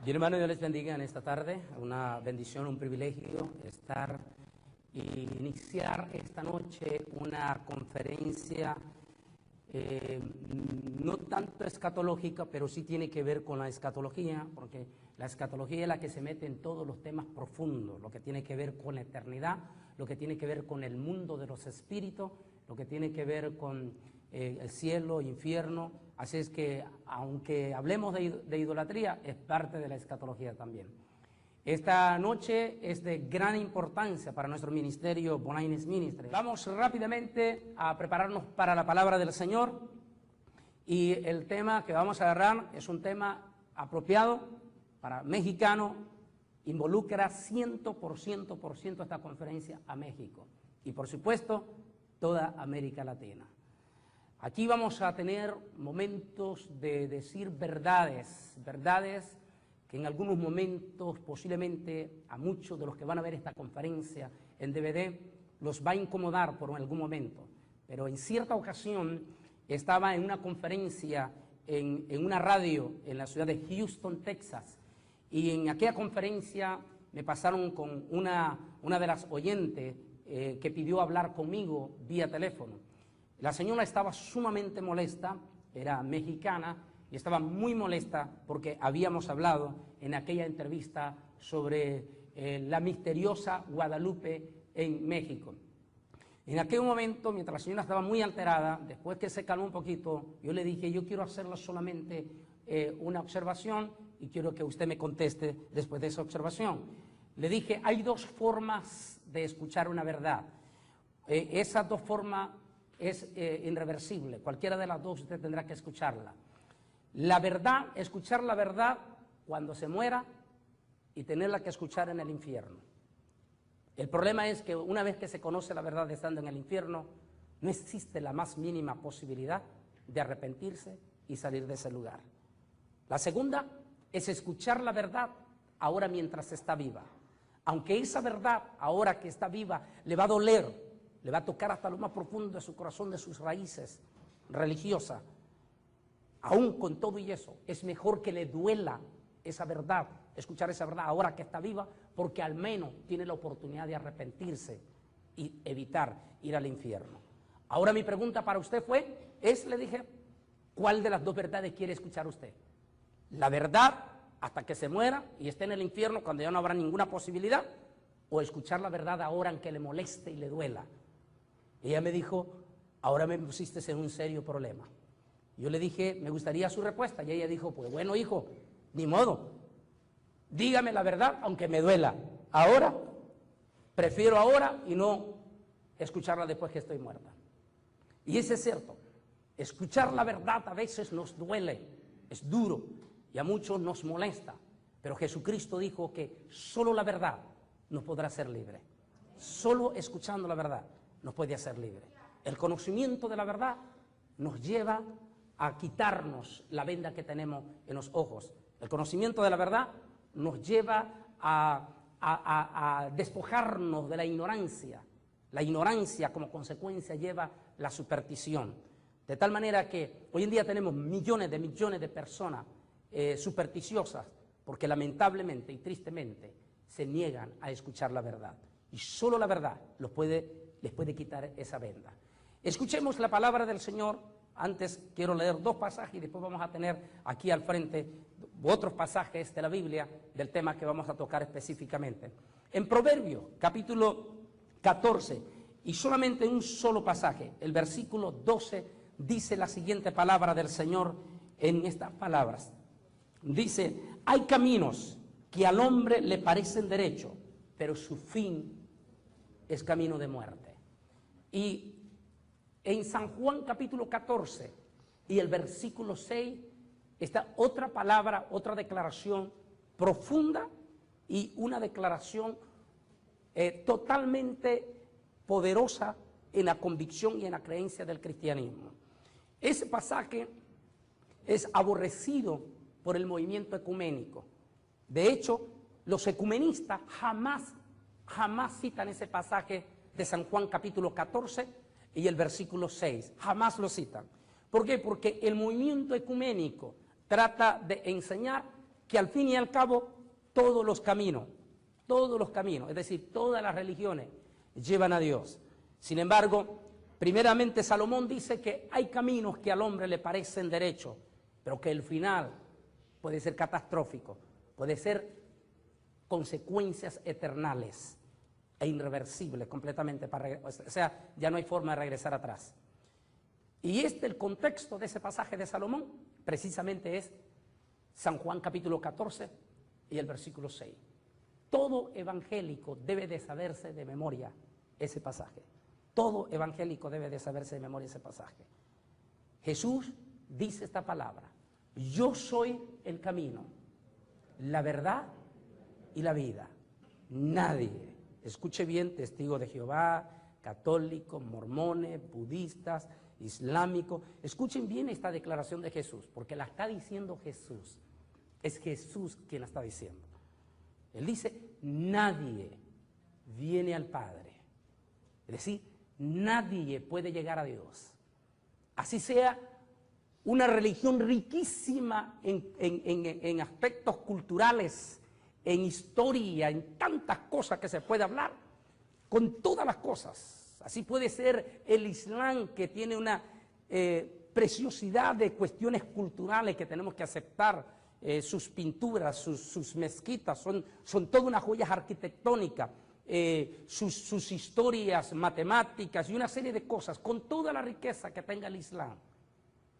Bien, hermano, Dios les bendiga en esta tarde. Una bendición, un privilegio estar y iniciar esta noche una conferencia no tanto escatológica, pero sí tiene que ver con la escatología, porque la escatología es la que se mete en todos los temas profundos, lo que tiene que ver con la eternidad, lo que tiene que ver con el mundo de los espíritus, lo que tiene que ver con el cielo, infierno. Así es que, aunque hablemos de idolatría, es parte de la escatología también. Esta noche es de gran importancia para nuestro ministerio, Bonines Ministry. Vamos rápidamente a prepararnos para la palabra del Señor, y el tema que vamos a agarrar es un tema apropiado para mexicano, involucra 100% esta conferencia a México y, por supuesto, toda América Latina. Aquí vamos a tener momentos de decir verdades que en algunos momentos posiblemente a muchos de los que van a ver esta conferencia en DVD los va a incomodar por algún momento. Pero en cierta ocasión estaba en una conferencia en una radio en la ciudad de Houston, Texas, y en aquella conferencia me pasaron con una de las oyentes que pidió hablar conmigo vía teléfono. La señora estaba sumamente molesta, era mexicana, y estaba muy molesta porque habíamos hablado en aquella entrevista sobre la misteriosa Guadalupe en México. En aquel momento, mientras la señora estaba muy alterada, después que se calmó un poquito, yo le dije, yo quiero hacerle solamente una observación y quiero que usted me conteste después de esa observación. Le dije, hay dos formas de escuchar una verdad. Esas dos formas es irreversible, cualquiera de las dos usted tendrá que escucharla. La verdad, escuchar la verdad cuando se muera y tenerla que escuchar en el infierno. El problema es que una vez que se conoce la verdad estando en el infierno, no existe la más mínima posibilidad de arrepentirse y salir de ese lugar. La segunda es escuchar la verdad ahora mientras está viva. Aunque esa verdad, ahora que está viva, le va a doler, le va a tocar hasta lo más profundo de su corazón, de sus raíces religiosas. Aún con todo y eso, es mejor que le duela esa verdad, escuchar esa verdad ahora que está viva, porque al menos tiene la oportunidad de arrepentirse y evitar ir al infierno. Ahora mi pregunta para usted le dije, ¿cuál de las dos verdades quiere escuchar usted? ¿La verdad hasta que se muera y esté en el infierno cuando ya no habrá ninguna posibilidad? ¿O escuchar la verdad ahora en que le moleste y le duela? Ella me dijo, ahora me pusiste en un serio problema. Yo le dije, me gustaría su respuesta. Y ella dijo, pues bueno, hijo, ni modo. Dígame la verdad aunque me duela. Ahora, prefiero ahora y no escucharla después que estoy muerta. Y eso es cierto. Escuchar la verdad a veces nos duele, es duro y a muchos nos molesta. Pero Jesucristo dijo que solo la verdad nos podrá hacer libre. Solo escuchando la verdad nos puede hacer libre. El conocimiento de la verdad nos lleva a quitarnos la venda que tenemos en los ojos. El conocimiento de la verdad nos lleva a despojarnos de la ignorancia. La ignorancia como consecuencia lleva la superstición. De tal manera que hoy en día tenemos millones de personas supersticiosas porque lamentablemente y tristemente se niegan a escuchar la verdad. Y solo la verdad les puede quitar esa venda. Escuchemos la palabra del Señor. Antes quiero leer dos pasajes y después vamos a tener aquí al frente otros pasajes de la Biblia del tema que vamos a tocar específicamente. En Proverbios, capítulo 14, y solamente un solo pasaje, el versículo 12, dice la siguiente palabra del Señor en estas palabras. Dice, hay caminos que al hombre le parecen derechos, pero su fin es camino de muerte. Y en San Juan capítulo 14 y el versículo 6 está otra palabra, otra declaración profunda y una declaración totalmente poderosa en la convicción y en la creencia del cristianismo. Ese pasaje es aborrecido por el movimiento ecuménico. De hecho, los ecumenistas jamás citan ese pasaje de San Juan capítulo 14 y el versículo 6, jamás lo citan. ¿Por qué? Porque el movimiento ecuménico trata de enseñar que al fin y al cabo todos los caminos, es decir, todas las religiones llevan a Dios. Sin embargo, primeramente Salomón dice que hay caminos que al hombre le parecen derechos, pero que el final puede ser catastrófico, puede ser consecuencias eternales e irreversibles completamente, o sea, ya no hay forma de regresar atrás. Y el contexto de ese pasaje de Salomón precisamente es San Juan capítulo 14 y el versículo 6. Todo evangélico debe de saberse de memoria ese pasaje. Todo evangélico debe de saberse de memoria ese pasaje. Jesús dice esta palabra: yo soy el camino, la verdad y la vida. Nadie, escuche bien, testigo de Jehová, católicos, mormones, budistas, islámicos, escuchen bien esta declaración de Jesús, porque la está diciendo Jesús. Es Jesús quien la está diciendo. Él dice: nadie viene al Padre. Es decir, nadie puede llegar a Dios. Así sea una religión riquísima en aspectos culturales, en historia, en tantas cosas que se puede hablar, con todas las cosas. Así puede ser el Islam, que tiene una preciosidad de cuestiones culturales que tenemos que aceptar. Sus pinturas, sus mezquitas, son todas unas joyas arquitectónicas, sus historias matemáticas y una serie de cosas, con toda la riqueza que tenga el Islam.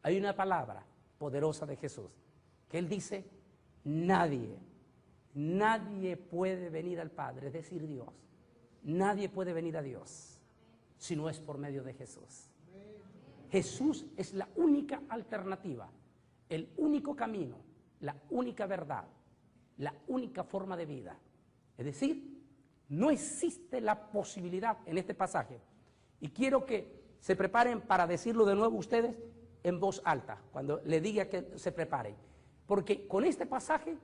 Hay una palabra poderosa de Jesús, que Él dice: nadie puede venir al Padre, es decir, Dios. Nadie puede venir a Dios si no es por medio de Jesús. Jesús es la única alternativa, el único camino, la única verdad, la única forma de vida. Es decir, no existe la posibilidad en este pasaje, y quiero que se preparen para decirlo de nuevo ustedes en voz alta, cuando le diga que se preparen, porque con este pasaje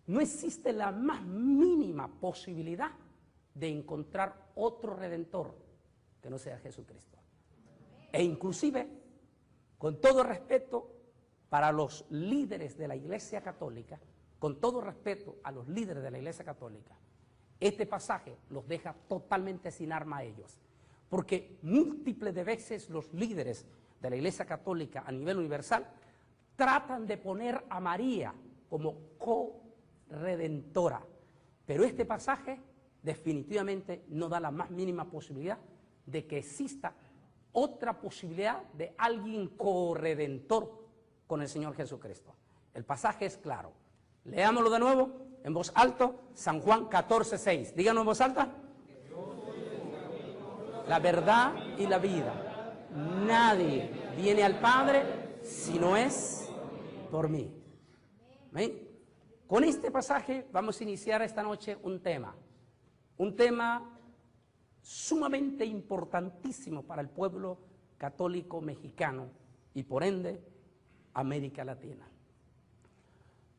no existe la más mínima posibilidad de encontrar otro redentor que no sea Jesucristo. E inclusive, con todo respeto para los líderes de la Iglesia Católica, con todo respeto a los líderes de la Iglesia Católica, este pasaje los deja totalmente sin arma a ellos, porque múltiples de veces los líderes de la Iglesia Católica a nivel universal tratan de poner a María como co-redentora, pero este pasaje definitivamente no da la más mínima posibilidad de que exista otra posibilidad de alguien co-redentor con el Señor Jesucristo. El pasaje es claro. Leámoslo de nuevo en voz alta, San Juan 14:6. Díganlo en voz alta. La verdad y la vida. Nadie viene al Padre si no es por mí. ¿Ven? Con este pasaje vamos a iniciar esta noche un tema sumamente importantísimo para el pueblo católico mexicano y por ende América Latina.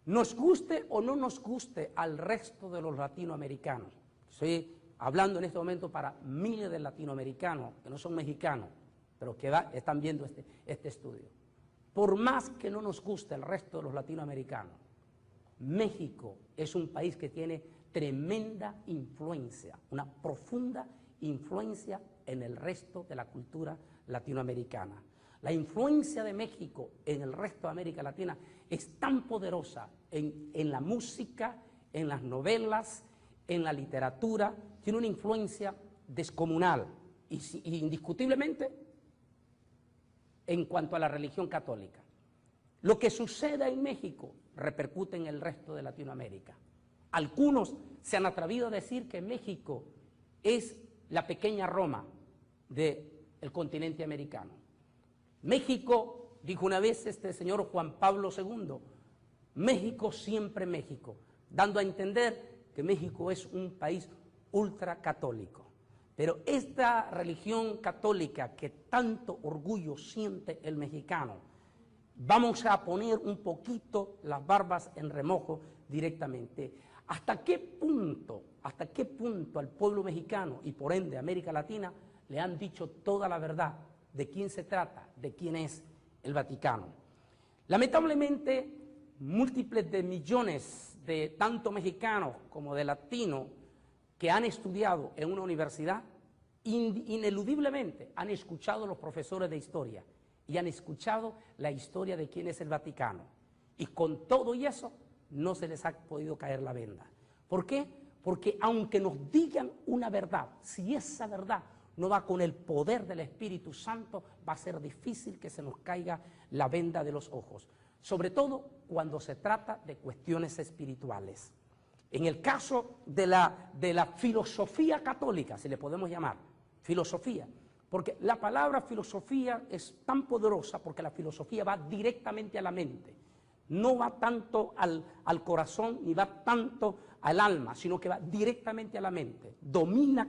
Nos guste o no nos guste al resto de los latinoamericanos, estoy hablando en este momento para miles de latinoamericanos que no son mexicanos, pero que están viendo este estudio. Por más que no nos guste el resto de los latinoamericanos, México es un país que tiene tremenda influencia, una profunda influencia en el resto de la cultura latinoamericana. La influencia de México en el resto de América Latina es tan poderosa en la música, en las novelas, en la literatura, tiene una influencia descomunal y indiscutiblemente en cuanto a la religión católica. Lo que suceda en México repercute en el resto de Latinoamérica. Algunos se han atrevido a decir que México es la pequeña Roma del continente americano. México, dijo una vez este señor Juan Pablo II, México siempre México, dando a entender que México es un país ultracatólico. Pero esta religión católica que tanto orgullo siente el mexicano, vamos a poner un poquito las barbas en remojo directamente. ¿Hasta qué punto al pueblo mexicano y por ende a América Latina le han dicho toda la verdad de quién se trata, de quién es el Vaticano? Lamentablemente múltiples de millones de tanto mexicanos como de latinos que han estudiado en una universidad, ineludiblemente han escuchado los profesores de historia y han escuchado la historia de quién es el Vaticano. Y con todo y eso no se les ha podido caer la venda. ¿Por qué? Porque aunque nos digan una verdad, si esa verdad no va con el poder del Espíritu Santo, va a ser difícil que se nos caiga la venda de los ojos. Sobre todo cuando se trata de cuestiones espirituales. En el caso de la filosofía católica, si le podemos llamar filosofía, porque la palabra filosofía es tan poderosa porque la filosofía va directamente a la mente, no va tanto al corazón ni va tanto al alma, sino que va directamente a la mente, domina,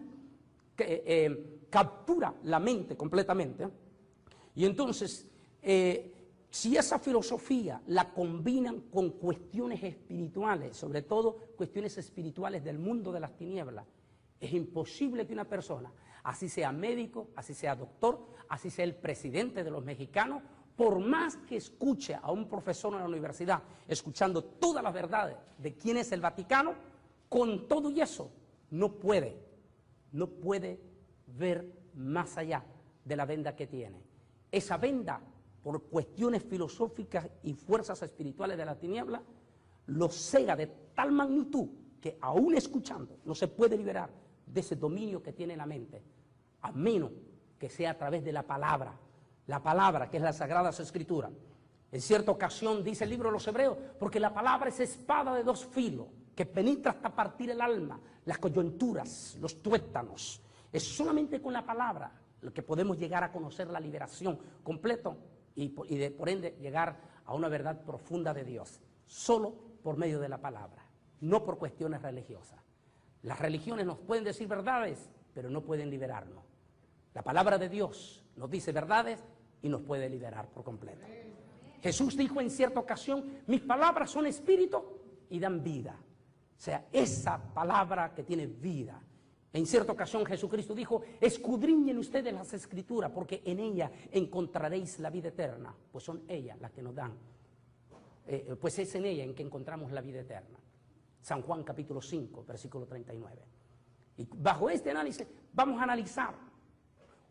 captura la mente completamente. Y entonces, si esa filosofía la combinan con cuestiones espirituales, sobre todo cuestiones espirituales del mundo de las tinieblas, es imposible que una persona, así sea médico, así sea doctor, así sea el presidente de los mexicanos, por más que escuche a un profesor en la universidad, escuchando todas las verdades de quién es el Vaticano, con todo y eso, no puede ver más allá de la venda que tiene. Esa venda, por cuestiones filosóficas y fuerzas espirituales de la tiniebla, lo cega de tal magnitud que aún escuchando no se puede liberar de ese dominio que tiene la mente, a menos que sea a través de la palabra que es la Sagrada Escritura. En cierta ocasión dice el libro de los Hebreos, porque la palabra es espada de dos filos, que penetra hasta partir el alma, las coyunturas, los tuétanos. Es solamente con la palabra lo que podemos llegar a conocer la liberación completa y por ende llegar a una verdad profunda de Dios, solo por medio de la palabra, no por cuestiones religiosas. Las religiones nos pueden decir verdades, pero no pueden liberarnos. La palabra de Dios nos dice verdades y nos puede liberar por completo. Jesús dijo en cierta ocasión, mis palabras son espíritu y dan vida. O sea, esa palabra que tiene vida. En cierta ocasión Jesucristo dijo, escudriñen ustedes las Escrituras, porque en ellas encontraréis la vida eterna. Pues son ellas las que nos dan. Pues es en ella en que encontramos la vida eterna. San Juan capítulo 5, versículo 39. Y bajo este análisis vamos a analizar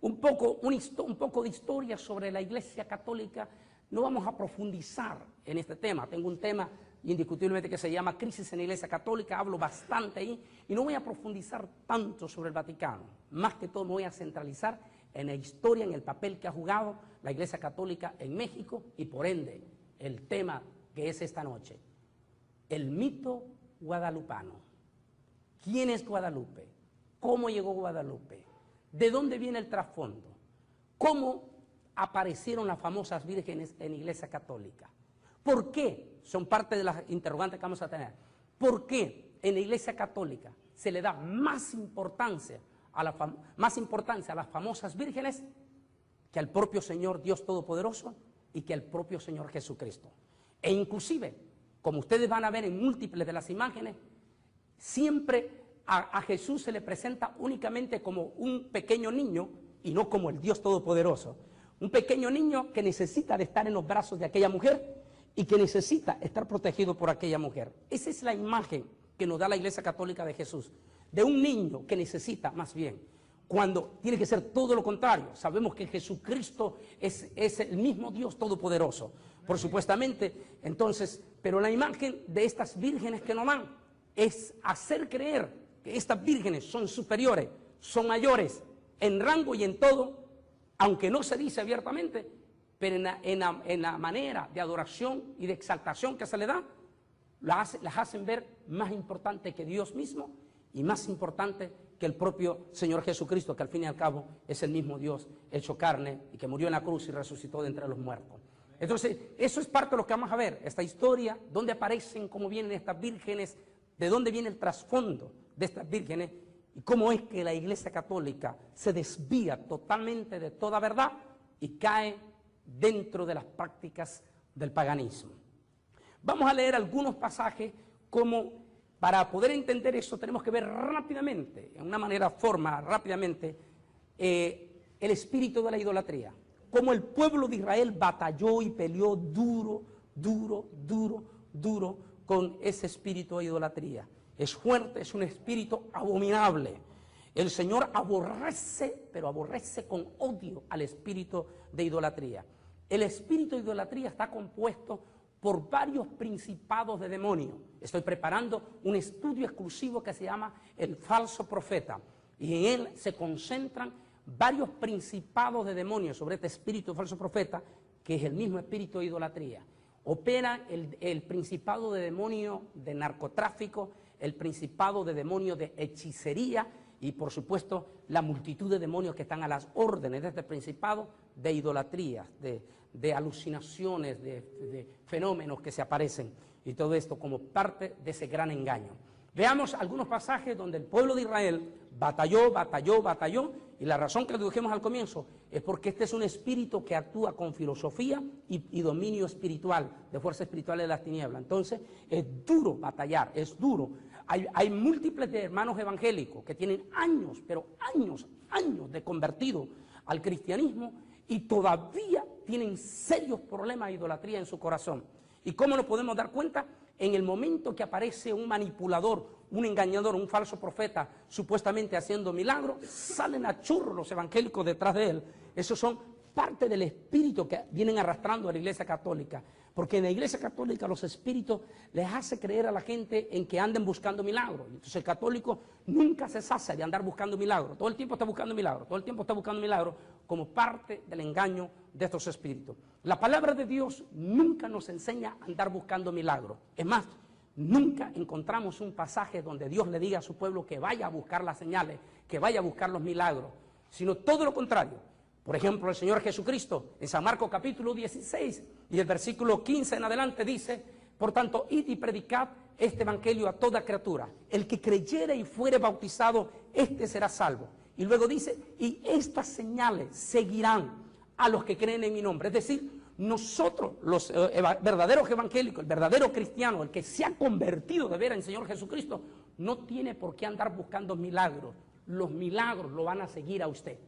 un poco de historia sobre la Iglesia Católica. No vamos a profundizar en este tema. Tengo un tema indiscutiblemente que se llama Crisis en la Iglesia Católica. Hablo bastante ahí y no voy a profundizar tanto sobre el Vaticano. Más que todo me voy a centralizar en la historia, en el papel que ha jugado la Iglesia Católica en México y por ende el tema que es esta noche, el mito guadalupano. ¿Quién es Guadalupe? ¿Cómo llegó Guadalupe? ¿De dónde viene el trasfondo? ¿Cómo aparecieron las famosas vírgenes en la Iglesia Católica? ¿Por qué? Son parte de las interrogantes que vamos a tener. ¿Por qué en la Iglesia Católica se le da más importancia a las famosas vírgenes que al propio Señor Dios Todopoderoso y que al propio Señor Jesucristo? E inclusive, como ustedes van a ver en múltiples de las imágenes, siempre a Jesús se le presenta únicamente como un pequeño niño y no como el Dios Todopoderoso. Un pequeño niño que necesita de estar en los brazos de aquella mujer y que necesita estar protegido por aquella mujer. Esa es la imagen que nos da la Iglesia Católica de Jesús, de un niño que necesita más bien, cuando tiene que ser todo lo contrario. Sabemos que Jesucristo es el mismo Dios Todopoderoso, por supuestamente. Entonces, pero la imagen de estas vírgenes que nos dan es hacer creer que estas vírgenes son superiores, son mayores en rango y en todo, aunque no se dice abiertamente, pero en la manera de adoración y de exaltación que se le da, las hacen ver más importante que Dios mismo y más importante que el propio Señor Jesucristo, que al fin y al cabo es el mismo Dios hecho carne y que murió en la cruz y resucitó de entre los muertos. Entonces, eso es parte de lo que vamos a ver, esta historia, dónde aparecen, cómo vienen estas vírgenes, de dónde viene el trasfondo de estas vírgenes y cómo es que la Iglesia Católica se desvía totalmente de toda verdad y cae dentro de las prácticas del paganismo. Vamos a leer algunos pasajes como para poder entender eso tenemos que ver rápidamente, en una forma rápidamente, el espíritu de la idolatría. Cómo el pueblo de Israel batalló y peleó duro duro con ese espíritu de idolatría. Es fuerte, es un espíritu abominable. El Señor aborrece, pero aborrece con odio al espíritu de idolatría. El espíritu de idolatría está compuesto por varios principados de demonios. Estoy preparando un estudio exclusivo que se llama el falso profeta, y en él se concentran varios principados de demonios sobre este espíritu de falso profeta, que es el mismo espíritu de idolatría. Opera el principado de demonio de narcotráfico, el principado de demonio de hechicería, y por supuesto la multitud de demonios que están a las órdenes de este principado de idolatría, de alucinaciones, de fenómenos que se aparecen, y todo esto como parte de ese gran engaño. Veamos algunos pasajes donde el pueblo de Israel batalló, y la razón que lo dijimos al comienzo es porque este es un espíritu que actúa con filosofía y dominio espiritual, de fuerza espiritual de las tinieblas. Entonces es duro batallar, es duro. Hay múltiples de hermanos evangélicos que tienen años, pero años de convertido al cristianismo, y todavía tienen serios problemas de idolatría en su corazón. ¿Y cómo nos podemos dar cuenta? En el momento que aparece un manipulador, un engañador, un falso profeta, supuestamente haciendo milagros, salen a churro los evangélicos detrás de él. Esos son parte del espíritu que vienen arrastrando a la Iglesia Católica. Porque en la Iglesia Católica los espíritus les hace creer a la gente en que anden buscando milagros. Entonces el católico nunca se sacia de andar buscando milagros. Todo el tiempo está buscando milagros, como parte del engaño de estos espíritus. La palabra de Dios nunca nos enseña a andar buscando milagros. Es más, nunca encontramos un pasaje donde Dios le diga a su pueblo que vaya a buscar las señales, que vaya a buscar los milagros, sino todo lo contrario. Por ejemplo, el Señor Jesucristo, en San Marcos capítulo 16, y el versículo 15 en adelante dice: por tanto, id y predicad este evangelio a toda criatura. El que creyere y fuere bautizado, este será salvo. Y luego dice: y estas señales seguirán a los que creen en mi nombre. Es decir, nosotros, los verdaderos evangélicos, el verdadero cristiano, el que se ha convertido de veras en Señor Jesucristo, no tiene por qué andar buscando milagros. Los milagros lo van a seguir a usted.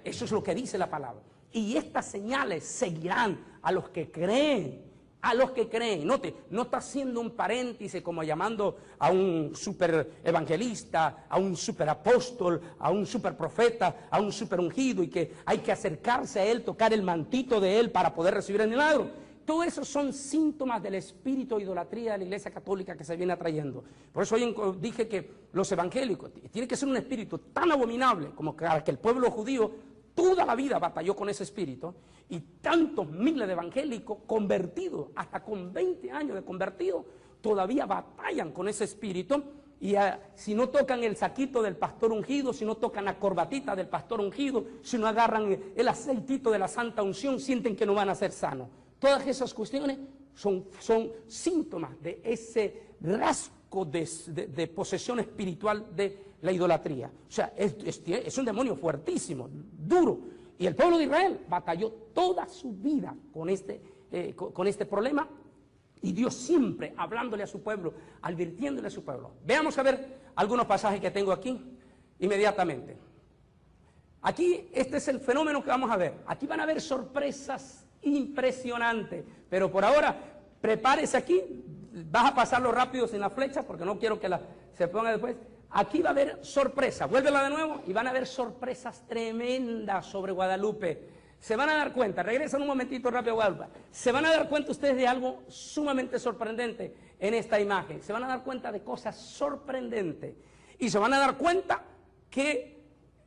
Eso es lo que dice la palabra. Y estas señales seguirán a los que creen. A los que creen. Note, no está haciendo un paréntesis como llamando a un super evangelista, a un super apóstol, a un super profeta, a un super ungido, y que hay que acercarse a él, tocar el mantito de él para poder recibir el milagro. Todo eso son síntomas del espíritu de idolatría de la Iglesia Católica que se viene atrayendo. Por eso hoy dije que los evangélicos tienen que ser un espíritu tan abominable como que el pueblo judío toda la vida batalló con ese espíritu, y tantos miles de evangélicos convertidos, hasta con 20 años de convertidos, todavía batallan con ese espíritu. Y si no tocan el saquito del pastor ungido, si no tocan la corbatita del pastor ungido, si no agarran el aceitito de la santa unción, sienten que no van a ser sanos. Todas esas cuestiones son síntomas de ese rasgo de posesión espiritual de la idolatría. O sea, es un demonio fuertísimo, duro. Y el pueblo de Israel batalló toda su vida con este problema, y Dios siempre hablándole a su pueblo, advirtiéndole a su pueblo. Veamos a ver algunos pasajes que tengo aquí inmediatamente. Aquí, este es el fenómeno que vamos a ver. Aquí van a haber sorpresas impresionantes, pero por ahora, prepárese aquí. Vas a pasarlo rápido sin la flecha, porque no quiero que se ponga después. Aquí va a haber sorpresa, vuélvela de nuevo, y van a haber sorpresas tremendas sobre Guadalupe. Se van a dar cuenta, regresan un momentito rápido a Guadalupe, se van a dar cuenta ustedes de algo sumamente sorprendente en esta imagen. Se van a dar cuenta de cosas sorprendentes, y se van a dar cuenta que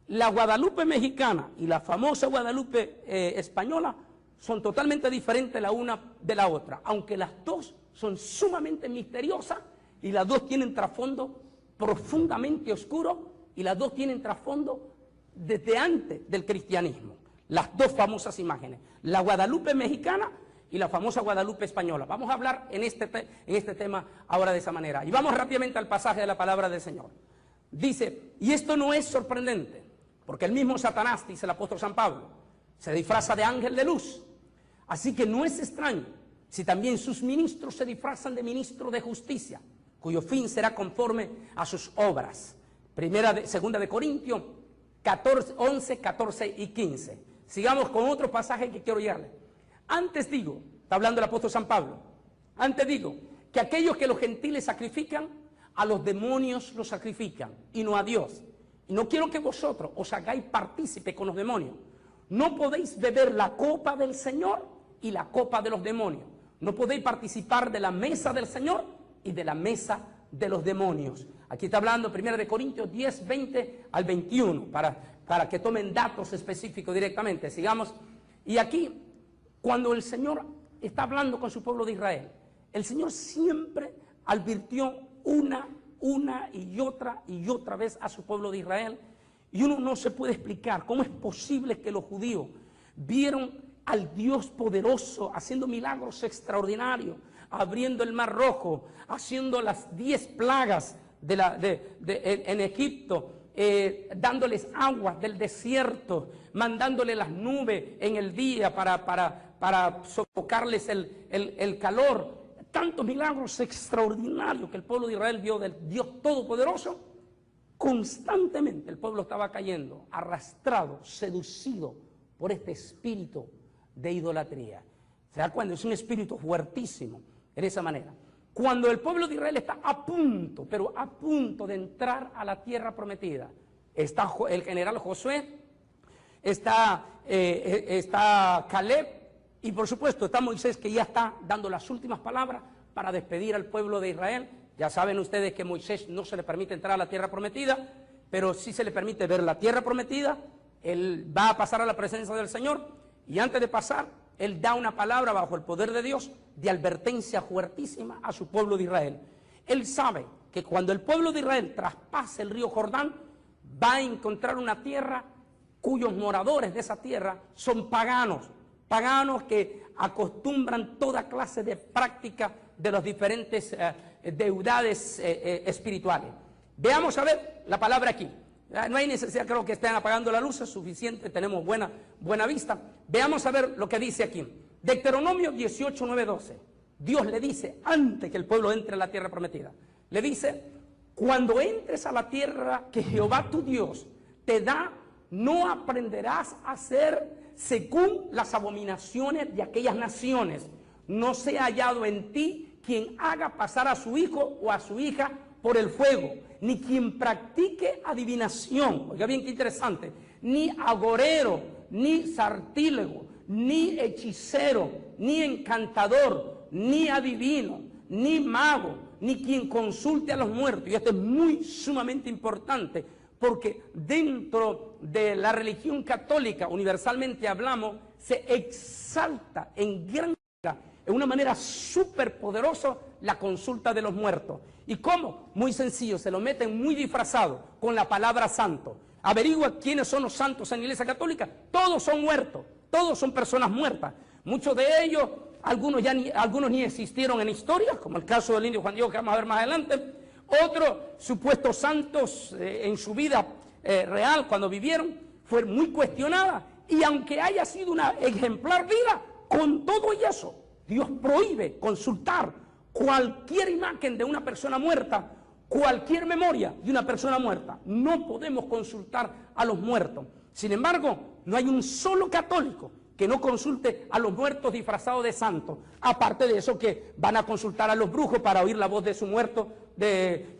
la Guadalupe mexicana y la famosa Guadalupe española son totalmente diferentes la una de la otra, aunque las dos son sumamente misteriosas, y las dos tienen trasfondo profundamente oscuro, y las dos tienen trasfondo desde antes del cristianismo. Las dos famosas imágenes, la Guadalupe mexicana y la famosa Guadalupe española. Vamos a hablar en este tema ahora de esa manera. Y vamos rápidamente al pasaje de la palabra del Señor. Dice, y esto no es sorprendente, porque el mismo Satanás, dice el apóstol San Pablo, se disfraza de ángel de luz. Así que no es extraño si también sus ministros se disfrazan de ministros de justicia, cuyo fin será conforme a sus obras. Segunda de Corintios 11, 14 y 15. Sigamos con otro pasaje que quiero llegarle. Antes digo, está hablando el apóstol San Pablo, antes digo que aquellos que los gentiles sacrifican, a los demonios los sacrifican y no a Dios. Y no quiero que vosotros os hagáis partícipe con los demonios. No podéis beber la copa del Señor y la copa de los demonios. No podéis participar de la mesa del Señor y de la mesa de los demonios. Aquí está hablando 1 Corintios 10, 20 al 21, para que tomen datos específicos directamente. Sigamos. Y aquí, cuando el Señor está hablando con su pueblo de Israel, el Señor siempre advirtió una y otra vez a su pueblo de Israel. Y uno no se puede explicar cómo es posible que los judíos vieron al Dios poderoso haciendo milagros extraordinarios, abriendo el Mar Rojo, haciendo las 10 plagas en Egipto, dándoles agua del desierto, mandándole las nubes en el día para sofocarles el calor. Tantos milagros extraordinarios que el pueblo de Israel vio del Dios Todopoderoso. Constantemente el pueblo estaba cayendo, arrastrado, seducido por este espíritu de idolatría. ¿Se da cuenta? Es un espíritu fuertísimo en esa manera. Cuando el pueblo de Israel está a punto, pero a punto de entrar a la tierra prometida, está el general Josué, está Caleb, y por supuesto está Moisés, que ya está dando las últimas palabras para despedir al pueblo de Israel. Ya saben ustedes que a Moisés no se le permite entrar a la tierra prometida, pero sí se le permite ver la tierra prometida. Él va a pasar a la presencia del Señor, y antes de pasar, él da una palabra bajo el poder de Dios de advertencia fuertísima a su pueblo de Israel. Él sabe que cuando el pueblo de Israel traspase el río Jordán, va a encontrar una tierra cuyos moradores de esa tierra son paganos que acostumbran toda clase de práctica de los diferentes deidades espirituales. Veamos a ver la palabra aquí. No hay necesidad, creo que estén apagando la luz, es suficiente, tenemos buena vista. Veamos a ver lo que dice aquí. Deuteronomio 18, 9, 12. Dios le dice, antes que el pueblo entre a la tierra prometida, le dice: cuando entres a la tierra que Jehová tu Dios te da, no aprenderás a hacer según las abominaciones de aquellas naciones. No sea hallado en ti quien haga pasar a su hijo o a su hija por el fuego, ni quien practique adivinación. Oiga bien qué interesante. Ni agorero, ni sartílego, ni hechicero, ni encantador, ni adivino, ni mago, ni quien consulte a los muertos. Y esto es muy sumamente importante, porque dentro de la religión católica, universalmente hablamos, se exalta en gran manera, en una manera súper poderosa, la consulta de los muertos. ¿Y cómo? Muy sencillo, se lo meten muy disfrazado con la palabra santo. Averigua quiénes son los santos en la Iglesia Católica. Todos son muertos, todos son personas muertas. Muchos de ellos, algunos ni existieron en historia, como el caso del indio Juan Diego, que vamos a ver más adelante. Otros supuestos santos en su vida real, cuando vivieron, fue muy cuestionada. Y aunque haya sido una ejemplar vida, con todo y eso, Dios prohíbe consultar cualquier imagen de una persona muerta, cualquier memoria de una persona muerta. No podemos consultar a los muertos. Sin embargo, no hay un solo católico que no consulte a los muertos disfrazados de santos. Aparte de eso, que van a consultar a los brujos para oír la voz de su muerto.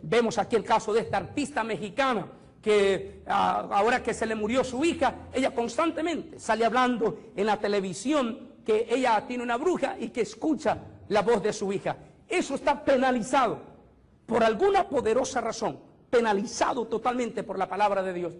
Vemos aquí el caso de esta artista mexicana que ahora que se le murió su hija, ella constantemente sale hablando en la televisión que ella tiene una bruja y que escucha la voz de su hija. Eso está penalizado por alguna poderosa razón, penalizado totalmente por la palabra de Dios.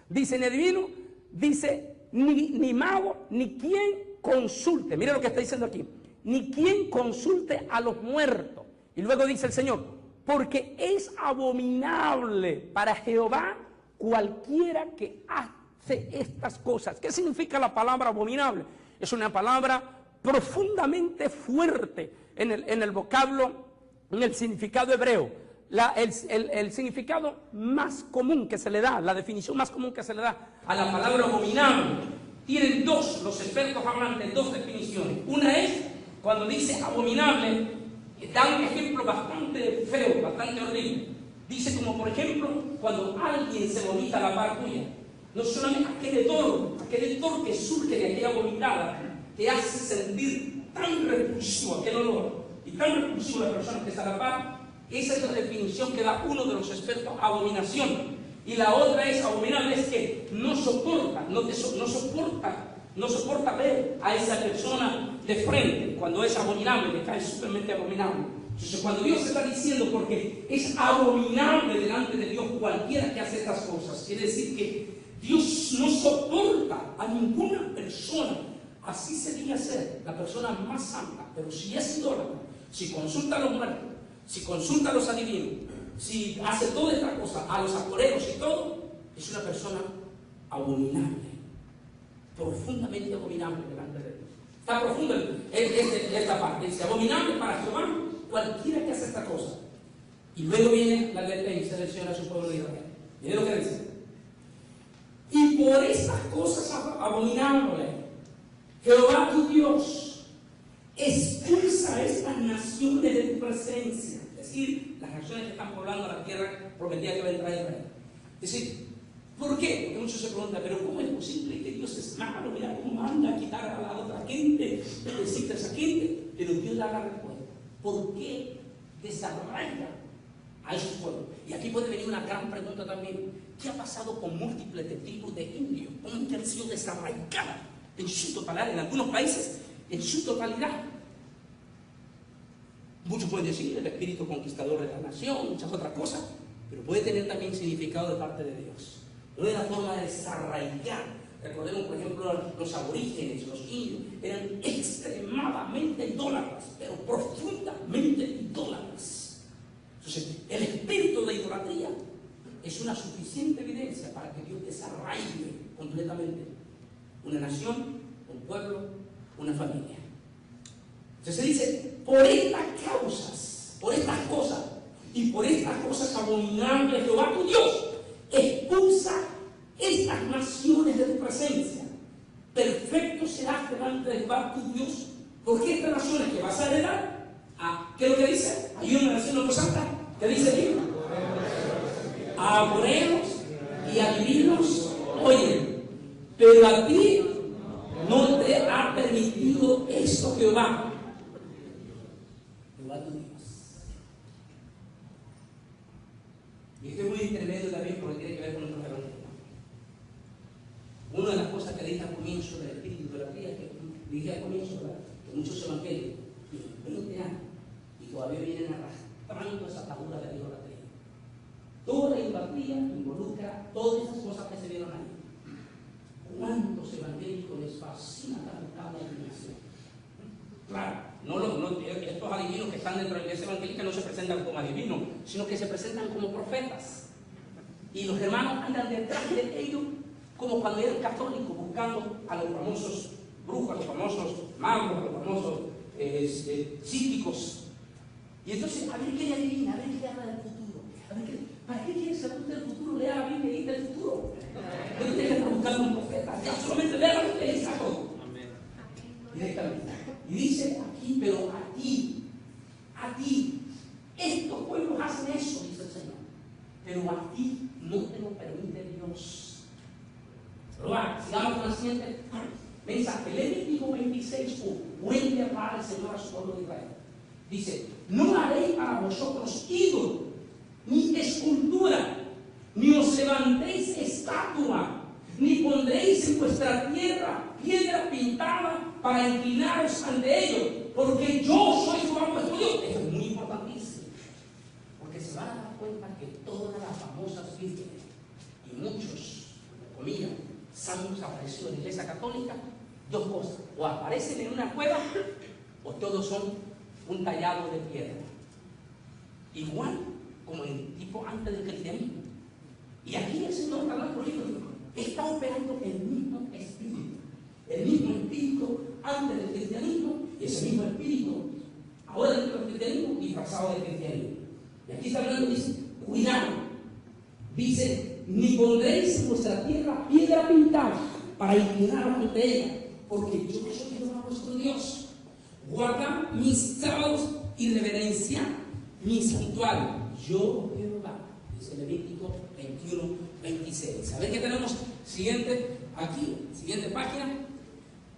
Dice, ni adivino, dice, ni mago, ni quien consulte. Mire lo que está diciendo aquí. Ni quien consulte a los muertos. Y luego dice el Señor, porque es abominable para Jehová cualquiera que hace estas cosas. ¿Qué significa la palabra abominable? Es una palabra profundamente fuerte en el vocablo, en el significado hebreo. El significado más común que se le da, la definición más común que se le da a la palabra abominable, tienen dos, los expertos hablan de dos definiciones. Una es, cuando dice abominable, da un ejemplo bastante feo, bastante horrible. Dice como por ejemplo, cuando alguien se vomita a la par tuya, no solamente aquel hedor que surge de aquella vomitada, te hace sentir tan repulsivo aquel olor, y tan repulsivo a la persona que está a la par. Esa es la definición que da uno de los expertos: abominación. Y la otra es abominable, es que no soporta ver a esa persona de frente. Cuando es abominable, le cae supermente abominable. Entonces, cuando Dios está diciendo, porque es abominable delante de Dios cualquiera que hace estas cosas, quiere decir que Dios no soporta a ninguna persona. Así sería ser la persona más santa, pero si es idólatra, si consulta a los muertos, si consulta a los adivinos, si hace toda esta cosa, a los agoreros y todo, es una persona abominable, profundamente abominable delante de Dios. Está profundo esta parte. Dice: abominable para Jehová cualquiera que hace esta cosa. Y luego viene la advertencia del Señor a su pueblo de Israel. Miren lo que dice: y por estas cosas abominables, Jehová tu Dios expulsa a estas naciones de tu presencia. Es decir, las naciones que están poblando la tierra prometida que va a entrar a Israel. Es decir, ¿por qué? Porque muchos se preguntan: pero ¿cómo es posible que Dios es malo? Mira cómo manda a quitar a la otra gente, decirte a esa gente. Pero Dios da la respuesta. ¿Por qué desarraiga a esos pueblos? Y aquí puede venir una gran pregunta también: ¿qué ha pasado con múltiples de tipos de indios? ¿Cómo que han sido desarraigadas en su totalidad? En algunos países, en su totalidad. Muchos pueden decir el espíritu conquistador de la nación, muchas otras cosas, pero puede tener también significado de parte de Dios. No es la forma de desarraigar. Recordemos, por ejemplo, los aborígenes, los indios, eran extremadamente idólatras, pero profundamente idólatras. Entonces, el espíritu de idolatría es una suficiente evidencia para que Dios desarraigue completamente una nación, un pueblo, una familia. Entonces se dice: por estas causas, por estas cosas, y por estas cosas abominables, Jehová tu Dios expulsa estas naciones de tu presencia. Perfecto serás delante de Jehová tu Dios, porque estas naciones que vas a heredar, ¿qué es lo que dice? Hay una nación en voz alta, ¿qué dice aquí? A agoreros y adivinos oyen, pero a ti no te ha permitido esto Jehová tu Dios. Y esto es muy tremendo también, porque tiene que ver con nuestro evangelio. Una de las cosas que dije al comienzo del espíritu de la vida, que dije al comienzo, ¿verdad?, que muchos evangelios tienen 20 años y todavía vienen arrastrando esa atadura de la idolatría. Toda la idolatría involucra todas esas cosas que se vieron ahí. ¿Cuántos evangélicos les fascina la adivinación? Claro, estos adivinos que están dentro de la iglesia evangélica no se presentan como adivinos, sino que se presentan como profetas. Y los hermanos andan detrás de ellos como cuando eran católicos, buscando a los famosos brujos, a los famosos magos, a los famosos psíquicos. Y entonces, a ver qué le adivina, a ver qué le habla del futuro. ¿Para qué quieres saber usted del futuro? Lea la Biblia y dice el futuro. No tiene que estar buscando un profeta, ya solamente lea la Biblia y dice todo. Directamente. Y dice aquí: pero a ti, estos pueblos hacen eso, dice el Señor, pero a ti no te lo permite Dios. Pero sigamos con el siguiente mensaje. Levítico 26:1. Vuelve a hablar el Señor a su pueblo de Israel. Dice: no haré para vosotros ídolo, ni escultura, ni os levantéis estatua, ni pondréis en vuestra tierra piedra pintada para inclinaros ante ellos, porque yo soy Jehová vuestro Dios. Esto es muy importantísimo, porque se van a dar cuenta que todas las famosas vírgenes y muchos, comillas, santos aparecidos en la iglesia católica, dos cosas: o aparecen en una cueva, o todos son un tallado de piedra, igual como en tipo antes del cristianismo. Y aquí el Señor está hablando, está operando el mismo espíritu antes del cristianismo, y ese mismo espíritu ahora dentro del cristianismo disfrazado del cristianismo. Y aquí está hablando, dice: cuidado, dice: ni pondréis en vuestra tierra piedra pintada para inclinaros ante ella, porque yo soy Jehová vuestro Dios. Guardad mis sábados y reverencia mi santuario. Yo Jehová, dice Levítico 21:26. ¿Sabéis qué tenemos? Siguiente, aquí, siguiente página.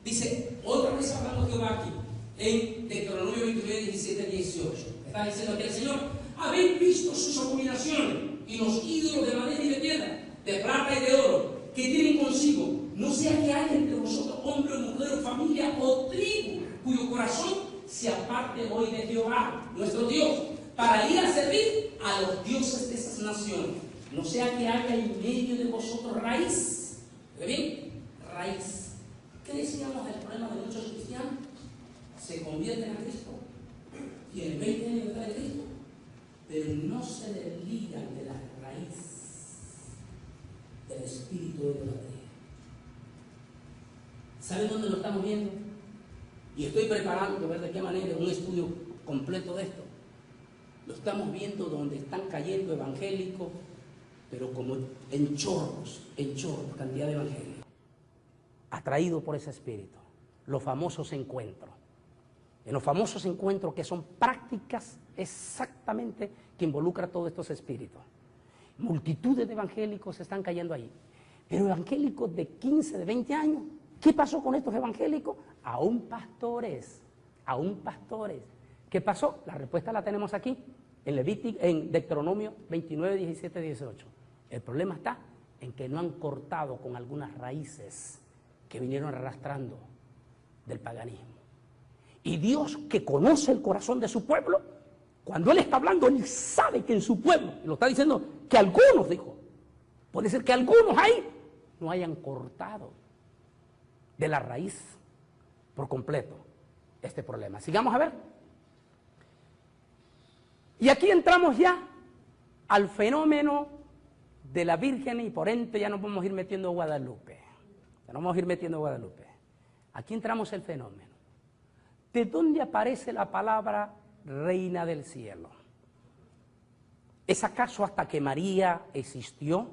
Dice, otra vez hablando Jehová aquí: en Deuteronomio 29, 17, 18. Está diciendo que el Señor, habéis visto sus abominaciones y los ídolos de madera y de piedra, de plata y de oro, que tienen consigo, no sea que haya entre vosotros hombre o mujer o familia o tribu, cuyo corazón se aparte hoy de Jehová, nuestro Dios, para ir a servir a los dioses de esas naciones. No sea que haya en medio de vosotros raíz. ¿Ve bien? Raíz. ¿Qué decíamos del problema de muchos cristianos? Se convierten a Cristo, tienen 20 años de estar en Cristo, pero no se desligan de la raíz del espíritu de idolatría. ¿Saben dónde lo estamos viendo? Y estoy preparando a ver de qué manera un estudio completo de esto. Lo estamos viendo donde están cayendo evangélicos, pero como en chorros, cantidad de evangélicos, atraídos por ese espíritu. Los famosos encuentros. En los famosos encuentros, que son prácticas exactamente que involucran todos estos espíritus. Multitudes de evangélicos están cayendo ahí. Pero evangélicos de 15, de 20 años, ¿qué pasó con estos evangélicos? Aún pastores. ¿Qué pasó? La respuesta la tenemos aquí, en Deuteronomio 29, 17, 18. El problema está en que no han cortado con algunas raíces que vinieron arrastrando del paganismo. Y Dios, que conoce el corazón de su pueblo, cuando Él está hablando, Él sabe que en su pueblo, y lo está diciendo, que algunos, dijo, puede ser que algunos ahí no hayan cortado de la raíz por completo este problema. Sigamos a ver. Y aquí entramos ya al fenómeno de la Virgen, y por ende ya nos vamos a ir metiendo a Guadalupe. Aquí entramos el fenómeno. ¿De dónde aparece la palabra Reina del Cielo? ¿Es acaso hasta que María existió?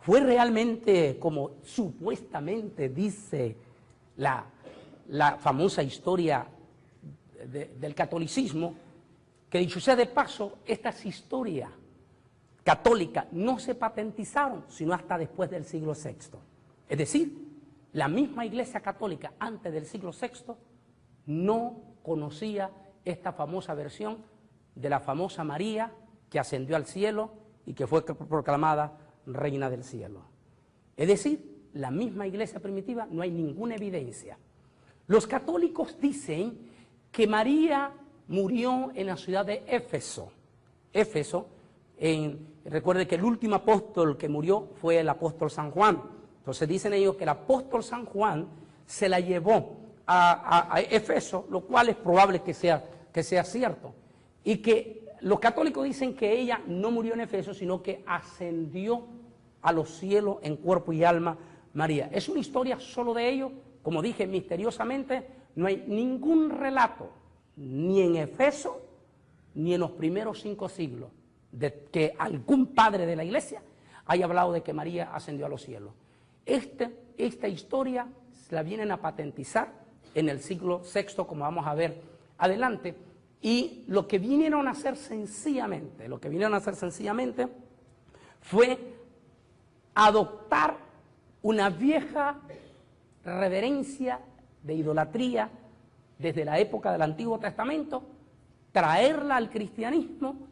¿Fue realmente como supuestamente dice la famosa historia del catolicismo? Que dicho sea de paso, estas historias católicas no se patentizaron sino hasta después del siglo VI. Es decir, la misma Iglesia Católica antes del siglo VI no conocía esta famosa versión de la famosa María que ascendió al cielo y que fue proclamada Reina del Cielo. Es decir, la misma Iglesia primitiva no hay ninguna evidencia. Los católicos dicen que María murió en la ciudad de Éfeso. Recuerde que el último apóstol que murió fue el apóstol San Juan. Entonces dicen ellos que el apóstol San Juan se la llevó a Éfeso, lo cual es probable que sea cierto. Y que los católicos dicen que ella no murió en Éfeso, sino que ascendió a los cielos en cuerpo y alma María. Es una historia solo de ellos, como dije, misteriosamente, no hay ningún relato, ni en Éfeso, ni en los primeros 5 siglos, de que algún padre de la iglesia haya hablado de que María ascendió a los cielos. Esta historia la vienen a patentizar en el siglo VI, como vamos a ver adelante, y lo que vinieron a hacer sencillamente, fue adoptar una vieja reverencia de idolatría desde la época del Antiguo Testamento, traerla al cristianismo,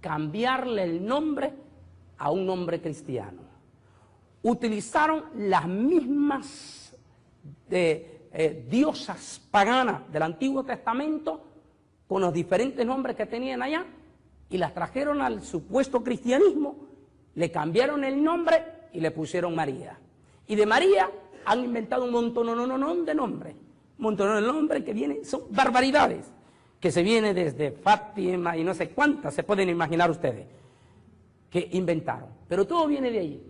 cambiarle el nombre a un nombre cristiano. Utilizaron las mismas diosas paganas del Antiguo Testamento con los diferentes nombres que tenían allá y las trajeron al supuesto cristianismo, le cambiaron el nombre y le pusieron María. Y de María han inventado un montón de nombres, que vienen, son barbaridades, que se viene desde Fátima y no sé cuántas se pueden imaginar ustedes, que inventaron. Pero todo viene de ahí.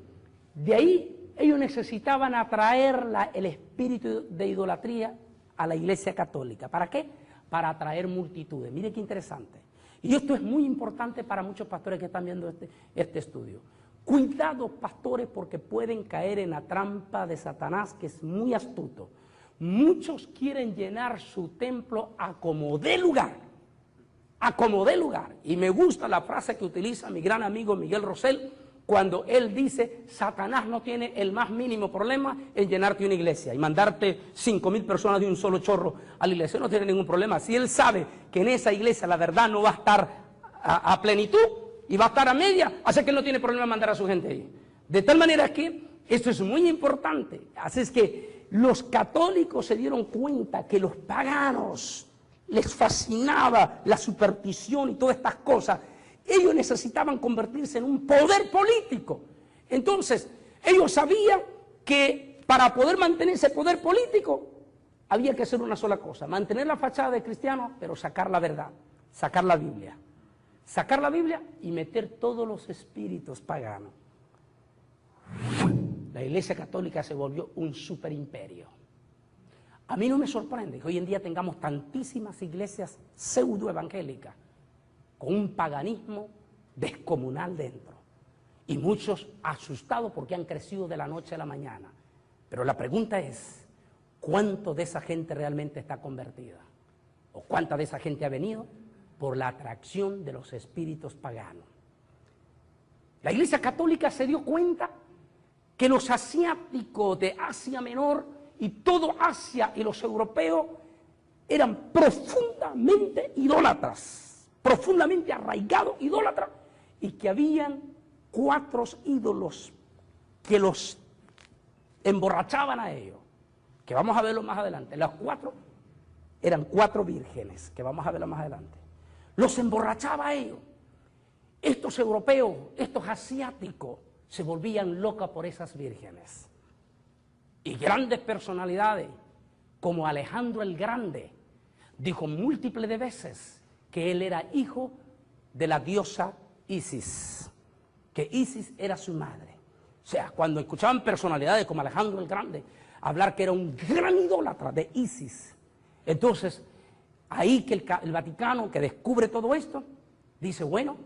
De ahí ellos necesitaban atraer el espíritu de idolatría a la Iglesia Católica. ¿Para qué? Para atraer multitudes. Mire qué interesante. Y esto es muy importante para muchos pastores que están viendo este estudio. Cuidado, pastores, porque pueden caer en la trampa de Satanás, que es muy astuto. Muchos quieren llenar su templo a como dé lugar. Y me gusta la frase que utiliza mi gran amigo Miguel Rosell, cuando él dice, Satanás no tiene el más mínimo problema en llenarte una iglesia y mandarte 5.000 personas de un solo chorro a la iglesia. No tiene ningún problema. Si él sabe que en esa iglesia la verdad no va a estar a plenitud y va a estar a media, hace que él no tiene problema en mandar a su gente ahí. De tal manera que esto es muy importante. Así es que los católicos se dieron cuenta que los paganos les fascinaba la superstición y todas estas cosas. Ellos necesitaban convertirse en un poder político. Entonces, ellos sabían que para poder mantener ese poder político había que hacer una sola cosa: mantener la fachada de cristiano, pero sacar la verdad, sacar la Biblia. Sacar la Biblia y meter todos los espíritus paganos. La Iglesia Católica se volvió un superimperio. A mí no me sorprende que hoy en día tengamos tantísimas iglesias pseudoevangélicas con un paganismo descomunal dentro. Y muchos asustados porque han crecido de la noche a la mañana. Pero la pregunta es, ¿cuánto de esa gente realmente está convertida? ¿O cuánta de esa gente ha venido por la atracción de los espíritus paganos? La Iglesia Católica se dio cuenta que los asiáticos de Asia Menor y todo Asia y los europeos eran profundamente idólatras, profundamente arraigados idólatras, y que habían 4 ídolos que los emborrachaban a ellos, que vamos a verlo más adelante. Las 4 eran 4 vírgenes, que vamos a verlo más adelante. Los emborrachaba a ellos. Estos europeos, estos asiáticos, se volvían locas por esas vírgenes. Y grandes personalidades, como Alejandro el Grande, dijo múltiples de veces que él era hijo de la diosa Isis, que Isis era su madre. O sea, cuando escuchaban personalidades como Alejandro el Grande hablar que era un gran idólatra de Isis, entonces ahí que el Vaticano, que descubre todo esto, dice, bueno,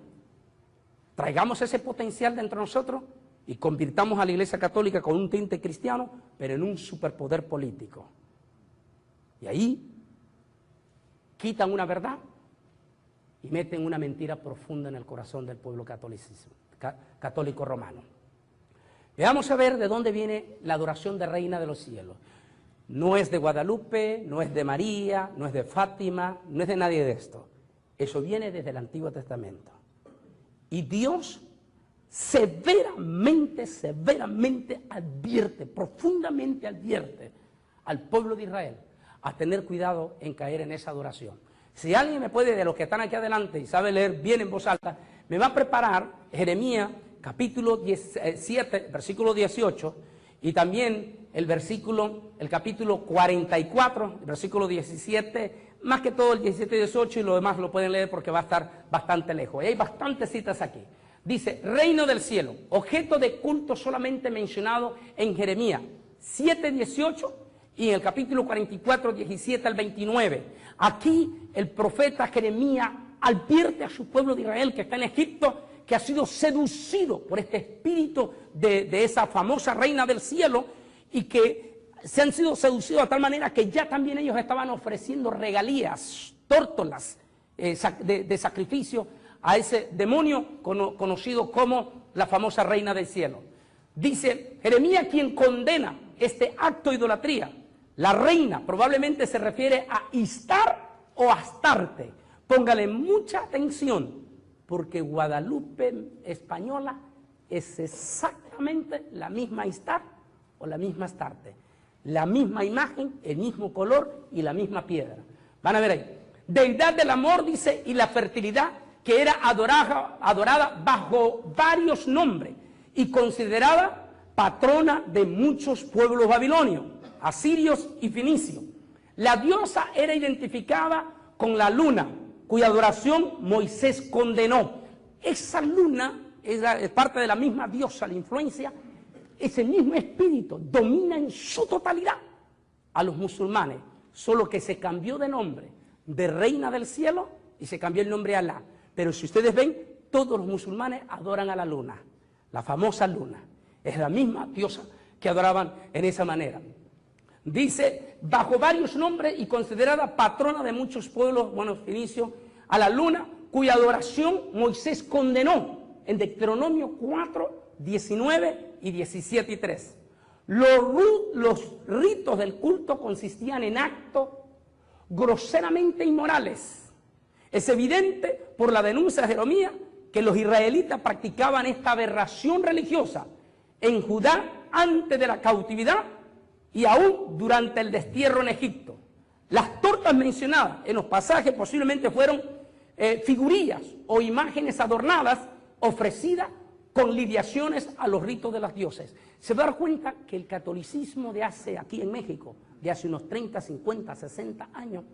traigamos ese potencial dentro de nosotros y convirtamos a la Iglesia Católica con un tinte cristiano, pero en un superpoder político. Y ahí quitan una verdad y meten una mentira profunda en el corazón del pueblo católico romano. Veamos a ver de dónde viene la adoración de Reina de los Cielos. No es de Guadalupe, no es de María, no es de Fátima, no es de nadie de esto. Eso viene desde el Antiguo Testamento. Y Dios severamente advierte, profundamente advierte al pueblo de Israel a tener cuidado en caer en esa adoración. Si alguien me puede, de los que están aquí adelante y sabe leer bien en voz alta, me va a preparar Jeremías capítulo 17, versículo 18, y también el capítulo 44, versículo 17, más que todo el 17 y 18, y lo demás lo pueden leer porque va a estar bastante lejos. Y hay bastantes citas aquí. Dice, reino del cielo, objeto de culto solamente mencionado en Jeremías 7, 18 y en el capítulo 44, 17 al 29. Aquí el profeta Jeremías advierte a su pueblo de Israel que está en Egipto, que ha sido seducido por este espíritu de esa famosa reina del cielo, y que se han sido seducidos de tal manera que ya también ellos estaban ofreciendo regalías, tórtolas de sacrificio a ese demonio conocido como la famosa reina del cielo. Dice Jeremías quien condena este acto de idolatría. La reina probablemente se refiere a Istar o Astarte. Póngale mucha atención, porque Guadalupe española es exactamente la misma Istar o la misma Astarte. La misma imagen, el mismo color y la misma piedra. Van a ver ahí. Deidad del amor, dice, y la fertilidad, que era adorada bajo varios nombres y considerada patrona de muchos pueblos babilonios, asirios y fenicios. La diosa era identificada con la luna, cuya adoración Moisés condenó. Esa luna es parte de la misma diosa, la influencia, ese mismo espíritu domina en su totalidad a los musulmanes, solo que se cambió de nombre de reina del cielo y se cambió el nombre a Alá. Pero si ustedes ven, todos los musulmanes adoran a la luna, la famosa luna. Es la misma diosa que adoraban en esa manera. Dice, bajo varios nombres y considerada patrona de muchos pueblos, bueno, fenicios, a la luna, cuya adoración Moisés condenó en Deuteronomio 4, 19 y 17 y 3. Los ritos del culto consistían en actos groseramente inmorales. Es evidente por la denuncia de Jeremías que los israelitas practicaban esta aberración religiosa en Judá antes de la cautividad y aún durante el destierro en Egipto. Las tortas mencionadas en los pasajes posiblemente fueron figurillas o imágenes adornadas ofrecidas con lidiaciones a los ritos de los dioses. Se va a dar cuenta que el catolicismo de hace, aquí en México, de hace unos 30, 50, 60 años,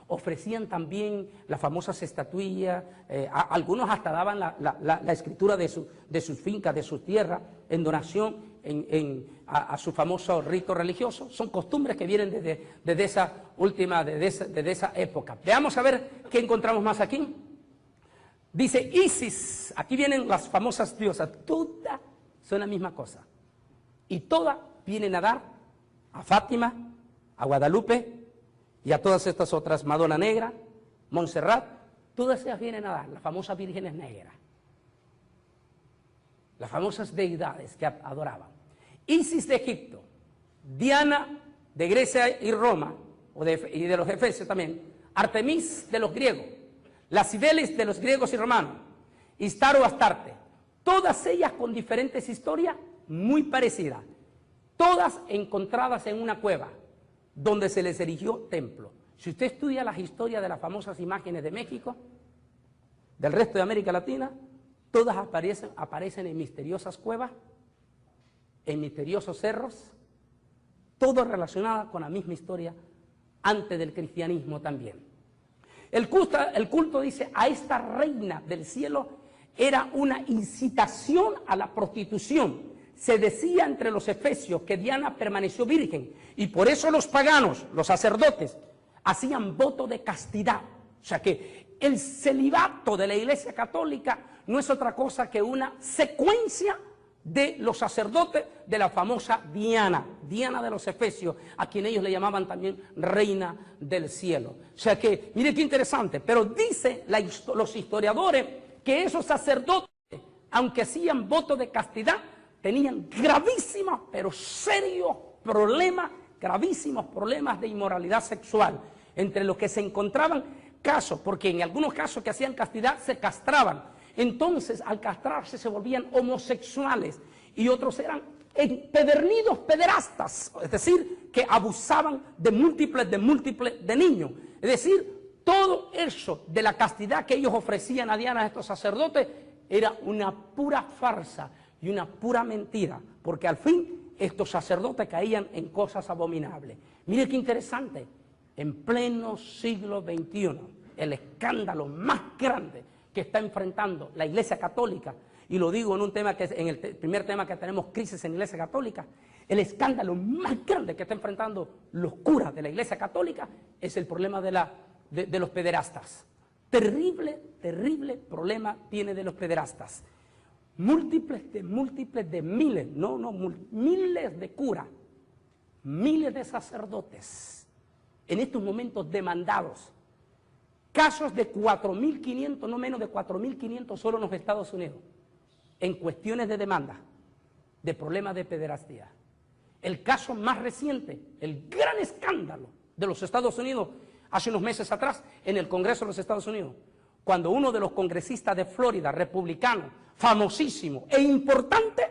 ofrecían también las famosas estatuillas, algunos hasta daban la escritura de sus fincas, de sus tierras, en donación a su famoso rito religioso. Son costumbres que vienen desde esa época. Veamos a ver qué encontramos más aquí. Dice Isis, aquí vienen las famosas diosas, todas son la misma cosa. Y todas vienen a dar a Fátima, a Guadalupe y a todas estas otras, Madonna Negra, Montserrat, todas ellas vienen a dar, las famosas vírgenes negras, las famosas deidades que adoraban. Isis de Egipto, Diana de Grecia y Roma, y de los efesios también, Artemis de los griegos, las Cibeles de los griegos y romanos, Istaro, Astarte, todas ellas con diferentes historias muy parecidas, todas encontradas en una cueva, donde se les erigió templo. Si usted estudia las historias de las famosas imágenes de México, del resto de América Latina, todas aparecen en misteriosas cuevas, en misteriosos cerros, todo relacionado con la misma historia antes del cristianismo también. El culto dice, a esta reina del cielo era una incitación a la prostitución. Se decía entre los efesios que Diana permaneció virgen y por eso los paganos, los sacerdotes, hacían voto de castidad. O sea que el celibato de la Iglesia Católica no es otra cosa que una secuencia de los sacerdotes de la famosa Diana, Diana de los efesios, a quien ellos le llamaban también reina del cielo. O sea que, mire qué interesante, pero dice los historiadores que esos sacerdotes, aunque hacían voto de castidad, tenían gravísimos, pero serios problemas, gravísimos problemas de inmoralidad sexual, entre los que se encontraban casos, porque en algunos casos que hacían castidad se castraban. Entonces, al castrarse se volvían homosexuales y otros eran empedernidos pederastas, es decir, que abusaban de múltiples de niños. Es decir, todo eso de la castidad que ellos ofrecían a Diana, a estos sacerdotes, era una pura farsa y una pura mentira, porque al fin estos sacerdotes caían en cosas abominables. Mire qué interesante, en pleno siglo XXI, el escándalo más grande que está enfrentando la Iglesia Católica, y lo digo en un tema que es en el primer tema que tenemos, crisis en la Iglesia Católica, el escándalo más grande que está enfrentando los curas de la Iglesia Católica es el problema de los pederastas. Terrible, terrible problema tiene de los pederastas. Múltiples de miles, miles de curas, miles de sacerdotes, en estos momentos demandados. Casos de 4.500, no menos de 4.500 solo en los Estados Unidos, en cuestiones de demanda, de problemas de pederastía. El caso más reciente, el gran escándalo de los Estados Unidos, hace unos meses atrás, en el Congreso de los Estados Unidos, cuando uno de los congresistas de Florida, republicano, famosísimo e importante,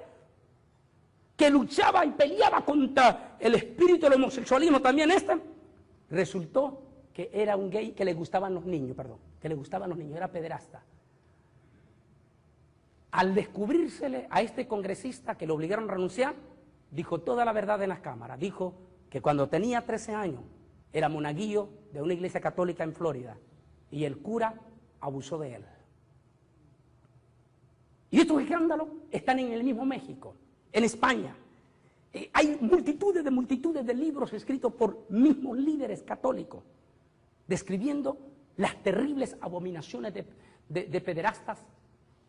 que luchaba y peleaba contra el espíritu del homosexualismo también resultó que era un gay que le gustaban los niños, era pederasta. Al descubrírsele a este congresista que lo obligaron a renunciar, dijo toda la verdad en las cámaras. Dijo que cuando tenía 13 años era monaguillo de una iglesia católica en Florida y el cura abusó de él. Y estos escándalos están en el mismo México, en España. Hay multitudes de libros escritos por mismos líderes católicos describiendo las terribles abominaciones de pederastas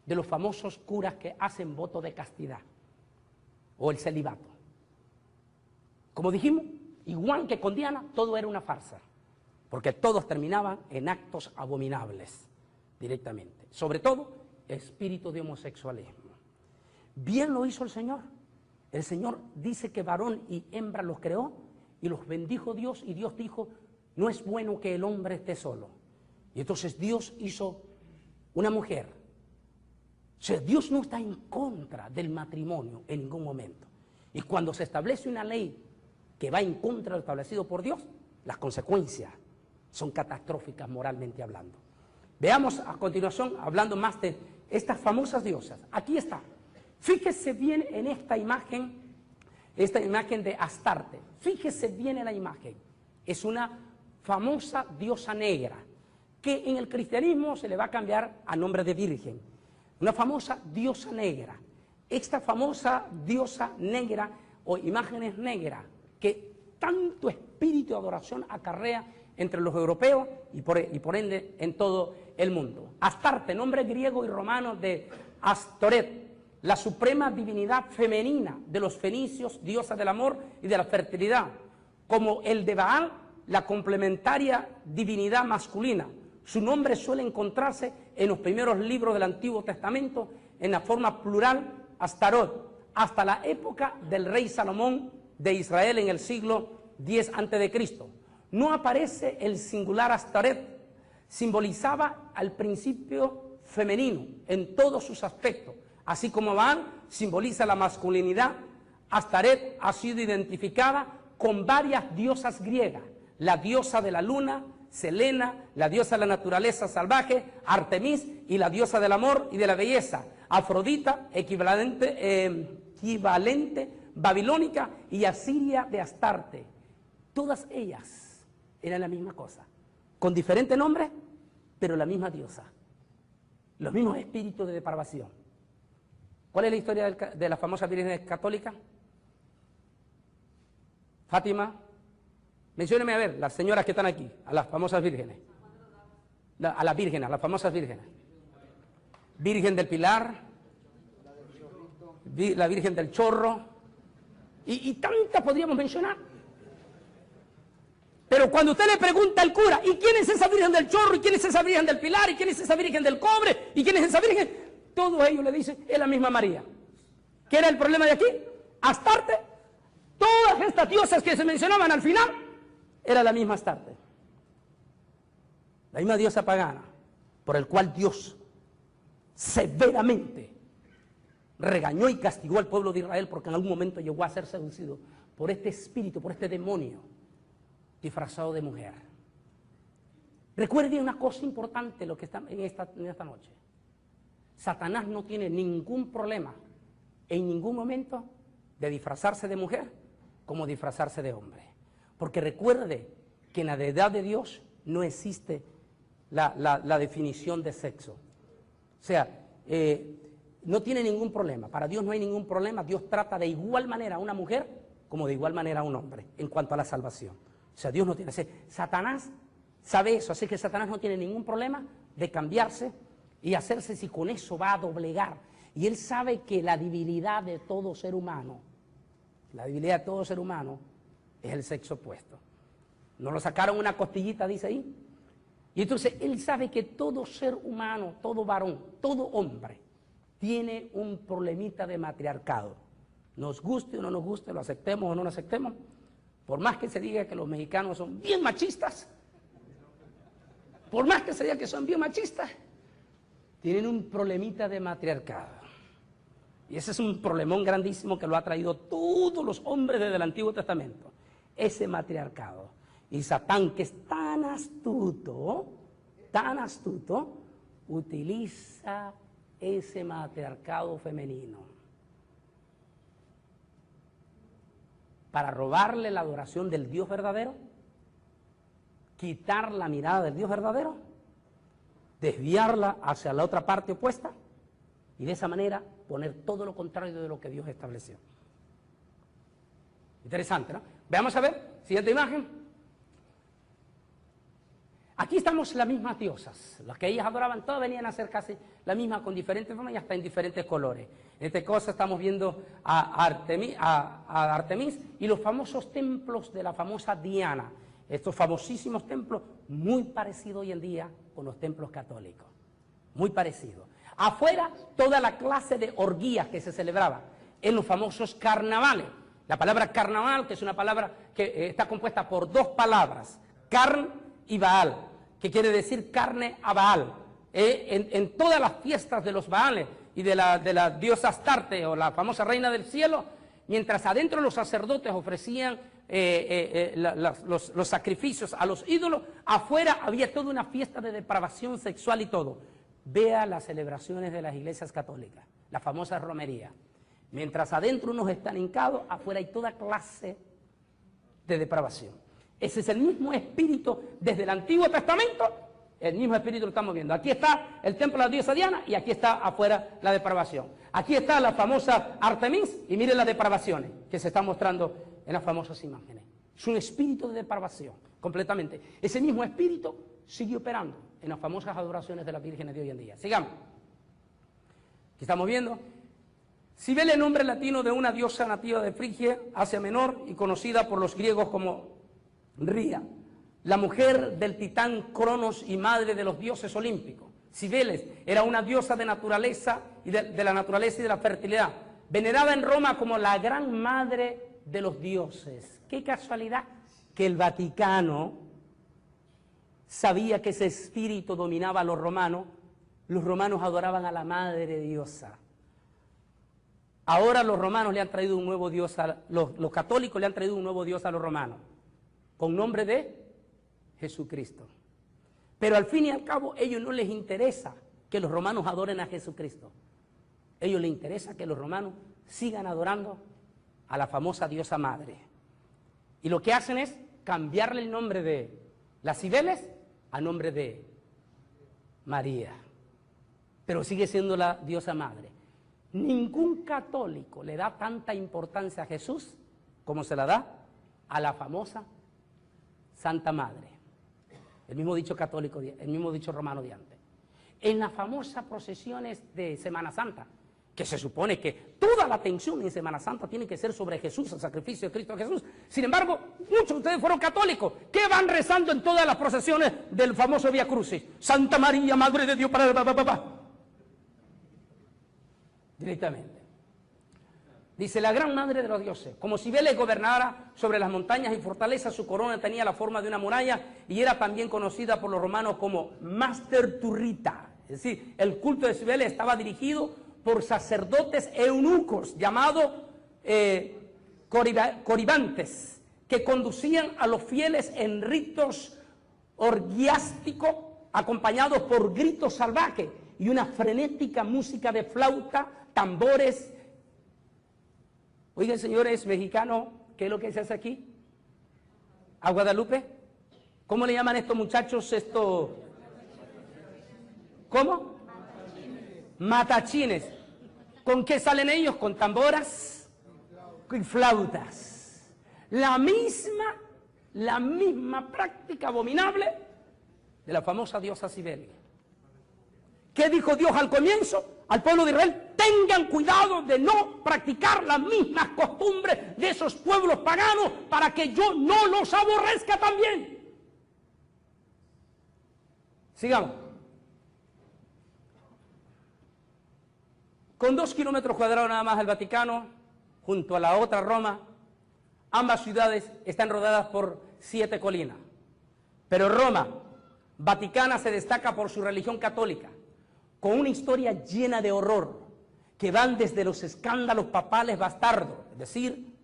de los famosos curas que hacen voto de castidad o el celibato. Como dijimos, igual que con Diana, todo era una farsa, porque todos terminaban en actos abominables directamente, sobre todo espíritu de homosexualismo. Bien lo hizo el Señor. El Señor dice que varón y hembra los creó y los bendijo Dios, y Dios dijo, no es bueno que el hombre esté solo. Y entonces Dios hizo una mujer. O sea, Dios no está en contra del matrimonio en ningún momento. Y cuando se establece una ley que va en contra de lo establecido por Dios, las consecuencias son catastróficas moralmente hablando. Veamos a continuación, hablando más de estas famosas diosas. Aquí está. Fíjese bien en esta imagen de Astarte. Fíjese bien en la imagen. Es una famosa diosa negra, que en el cristianismo se le va a cambiar a nombre de virgen. Una famosa diosa negra. Esta famosa diosa negra o imágenes negras que tanto espíritu de adoración acarrea entre los europeos y por ende en todo el mundo. Astarte, nombre griego y romano de Astoret, la suprema divinidad femenina de los fenicios, diosa del amor y de la fertilidad, como el de Baal, la complementaria divinidad masculina. Su nombre suele encontrarse en los primeros libros del Antiguo Testamento en la forma plural Astarot, hasta la época del rey Salomón de Israel en el siglo X a.C. No aparece el singular Astaret, simbolizaba al principio femenino en todos sus aspectos, así como Baal simboliza la masculinidad. Astaret ha sido identificada con varias diosas griegas, la diosa de la luna, Selena, la diosa de la naturaleza salvaje, Artemis, y la diosa del amor y de la belleza, Afrodita, equivalente babilónica, y Asiria de Astarte. Todas ellas eran la misma cosa, con diferentes nombres, pero la misma diosa, los mismos espíritus de depravación. ¿Cuál es la historia de las famosas vírgenes católicas? Fátima, mencióneme a ver, las señoras que están aquí, a las famosas vírgenes, a las vírgenes, a las famosas vírgenes. Virgen del Pilar, la Virgen del Chorro, y tantas podríamos mencionar. Pero cuando usted le pregunta al cura, ¿y quién es esa Virgen del Chorro? ¿Y quién es esa Virgen del Pilar? ¿Y quién es esa Virgen del Cobre? ¿Y quién es esa Virgen? Todos ellos le dicen, es la misma María. ¿Qué era el problema de aquí? Astarte. Todas estas diosas que se mencionaban al final, era la misma Astarte. La misma diosa pagana, por el cual Dios severamente regañó y castigó al pueblo de Israel, porque en algún momento llegó a ser seducido por este espíritu, por este demonio disfrazado de mujer. Recuerde una cosa importante lo que está en esta noche. Satanás no tiene ningún problema en ningún momento de disfrazarse de mujer como disfrazarse de hombre. Porque recuerde que en la deidad de Dios no existe la definición de sexo. O sea, no tiene ningún problema. Para Dios no hay ningún problema. Dios trata de igual manera a una mujer como de igual manera a un hombre en cuanto a la salvación. O sea, Dios no tiene... Satanás sabe eso, así que Satanás no tiene ningún problema de cambiarse y hacerse si con eso va a doblegar. Y él sabe que la debilidad de todo ser humano, es el sexo opuesto. ¿No lo sacaron una costillita, dice ahí? Y entonces él sabe que todo ser humano, todo varón, todo hombre, tiene un problemita de matriarcado. Nos guste o no nos guste, lo aceptemos o no lo aceptemos, por más que se diga que los mexicanos son bien machistas, tienen un problemita de matriarcado. Y ese es un problemón grandísimo que lo ha traído todos los hombres desde el Antiguo Testamento, ese matriarcado. Y Satán, que es tan astuto, utiliza ese matriarcado femenino para robarle la adoración del Dios verdadero, quitar la mirada del Dios verdadero, desviarla hacia la otra parte opuesta y de esa manera poner todo lo contrario de lo que Dios estableció. Interesante, ¿no? Veamos a ver, siguiente imagen. Aquí estamos las mismas diosas, las que ellas adoraban, todas venían a ser casi la misma con diferentes formas y hasta en diferentes colores. En este caso estamos viendo a Artemis y los famosos templos de la famosa Diana. Estos famosísimos templos, muy parecidos hoy en día con los templos católicos, muy parecidos. Afuera, toda la clase de orgías que se celebraba en los famosos carnavales. La palabra carnaval, que es una palabra que está compuesta por dos palabras, carn y Baal, que quiere decir carne a Baal. En todas las fiestas de los Baales y de la diosa Astarte o la famosa reina del cielo, mientras adentro los sacerdotes ofrecían los sacrificios a los ídolos, afuera había toda una fiesta de depravación sexual y todo. Vea las celebraciones de las iglesias católicas, la famosa romería. Mientras adentro unos están hincados, afuera hay toda clase de depravación. Ese es el mismo espíritu desde el Antiguo Testamento, el mismo espíritu lo estamos viendo. Aquí está el templo de la diosa Diana y aquí está afuera la depravación. Aquí está la famosa Artemis y miren las depravaciones que se están mostrando en las famosas imágenes. Es un espíritu de depravación, completamente. Ese mismo espíritu sigue operando en las famosas adoraciones de las vírgenes de hoy en día. Sigamos. Aquí estamos viendo. Cibele, nombre latino de una diosa nativa de Frigia, Asia Menor, y conocida por los griegos como Ría, la mujer del titán Cronos y madre de los dioses olímpicos. Cibeles era una diosa de naturaleza y de la naturaleza y de la fertilidad, venerada en Roma como la gran madre de los dioses. Qué casualidad que el Vaticano sabía que ese espíritu dominaba a los romanos adoraban a la madre diosa. Ahora los romanos le han traído un nuevo dios, los católicos le han traído un nuevo dios a los romanos, con nombre de Jesucristo. Pero al fin y al cabo, a ellos no les interesa que los romanos adoren a Jesucristo. A ellos les interesa que los romanos sigan adorando a la famosa diosa madre. Y lo que hacen es cambiarle el nombre de las Cibeles a nombre de María. Pero sigue siendo la diosa madre. Ningún católico le da tanta importancia a Jesús como se la da a la famosa Santa Madre. El mismo dicho católico, el mismo dicho romano de antes. En las famosas procesiones de Semana Santa, que se supone que toda la atención en Semana Santa tiene que ser sobre Jesús, el sacrificio de Cristo Jesús. Sin embargo, muchos de ustedes fueron católicos. ¿Qué van rezando en todas las procesiones del famoso Vía Crucis? Santa María, Madre de Dios, para directamente. Dice, la gran madre de los dioses, como Cibeles gobernara sobre las montañas y fortalezas, su corona tenía la forma de una muralla y era también conocida por los romanos como Master Turrita. Es decir, el culto de Cibeles estaba dirigido por sacerdotes eunucos llamados coribantes, que conducían a los fieles en ritos orgiásticos acompañados por gritos salvajes y una frenética música de flauta, tambores. Oigan, señores mexicanos, ¿qué es lo que se hace aquí? ¿A Guadalupe? ¿Cómo le llaman estos muchachos esto? ¿Cómo? Matachines. ¿Con qué salen ellos? Con tamboras y flautas. La misma práctica abominable de la famosa diosa Cibele. ¿Qué dijo Dios al comienzo? Al pueblo de Israel, tengan cuidado de no practicar las mismas costumbres de esos pueblos paganos para que yo no los aborrezca también. Sigamos. Con 2 kilómetros cuadrados nada más el Vaticano, junto a la otra Roma, ambas ciudades están rodeadas por 7 colinas. Pero Roma, Vaticana, se destaca por su religión católica, con una historia llena de horror, que van desde los escándalos papales bastardos, es decir,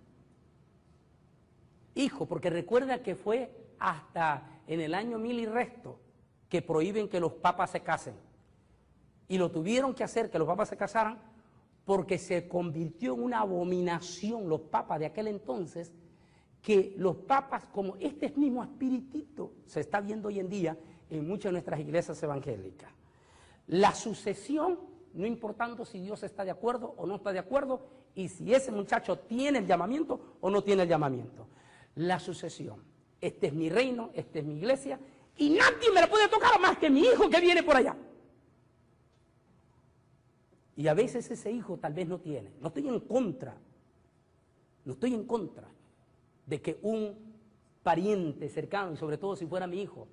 hijo, porque recuerda que fue hasta en el año 1000 y resto que prohíben que los papas se casen. Y lo tuvieron que hacer, que los papas se casaran, porque se convirtió en una abominación los papas de aquel entonces, que los papas, como este mismo espiritito, se está viendo hoy en día en muchas de nuestras iglesias evangélicas. La sucesión, no importando si Dios está de acuerdo o no está de acuerdo, y si ese muchacho tiene el llamamiento o no tiene el llamamiento. La sucesión. Este es mi reino, esta es mi iglesia, y nadie me la puede tocar más que mi hijo que viene por allá. Y a veces ese hijo tal vez no tiene. No estoy en contra de que un pariente cercano, y sobre todo si fuera mi hijo,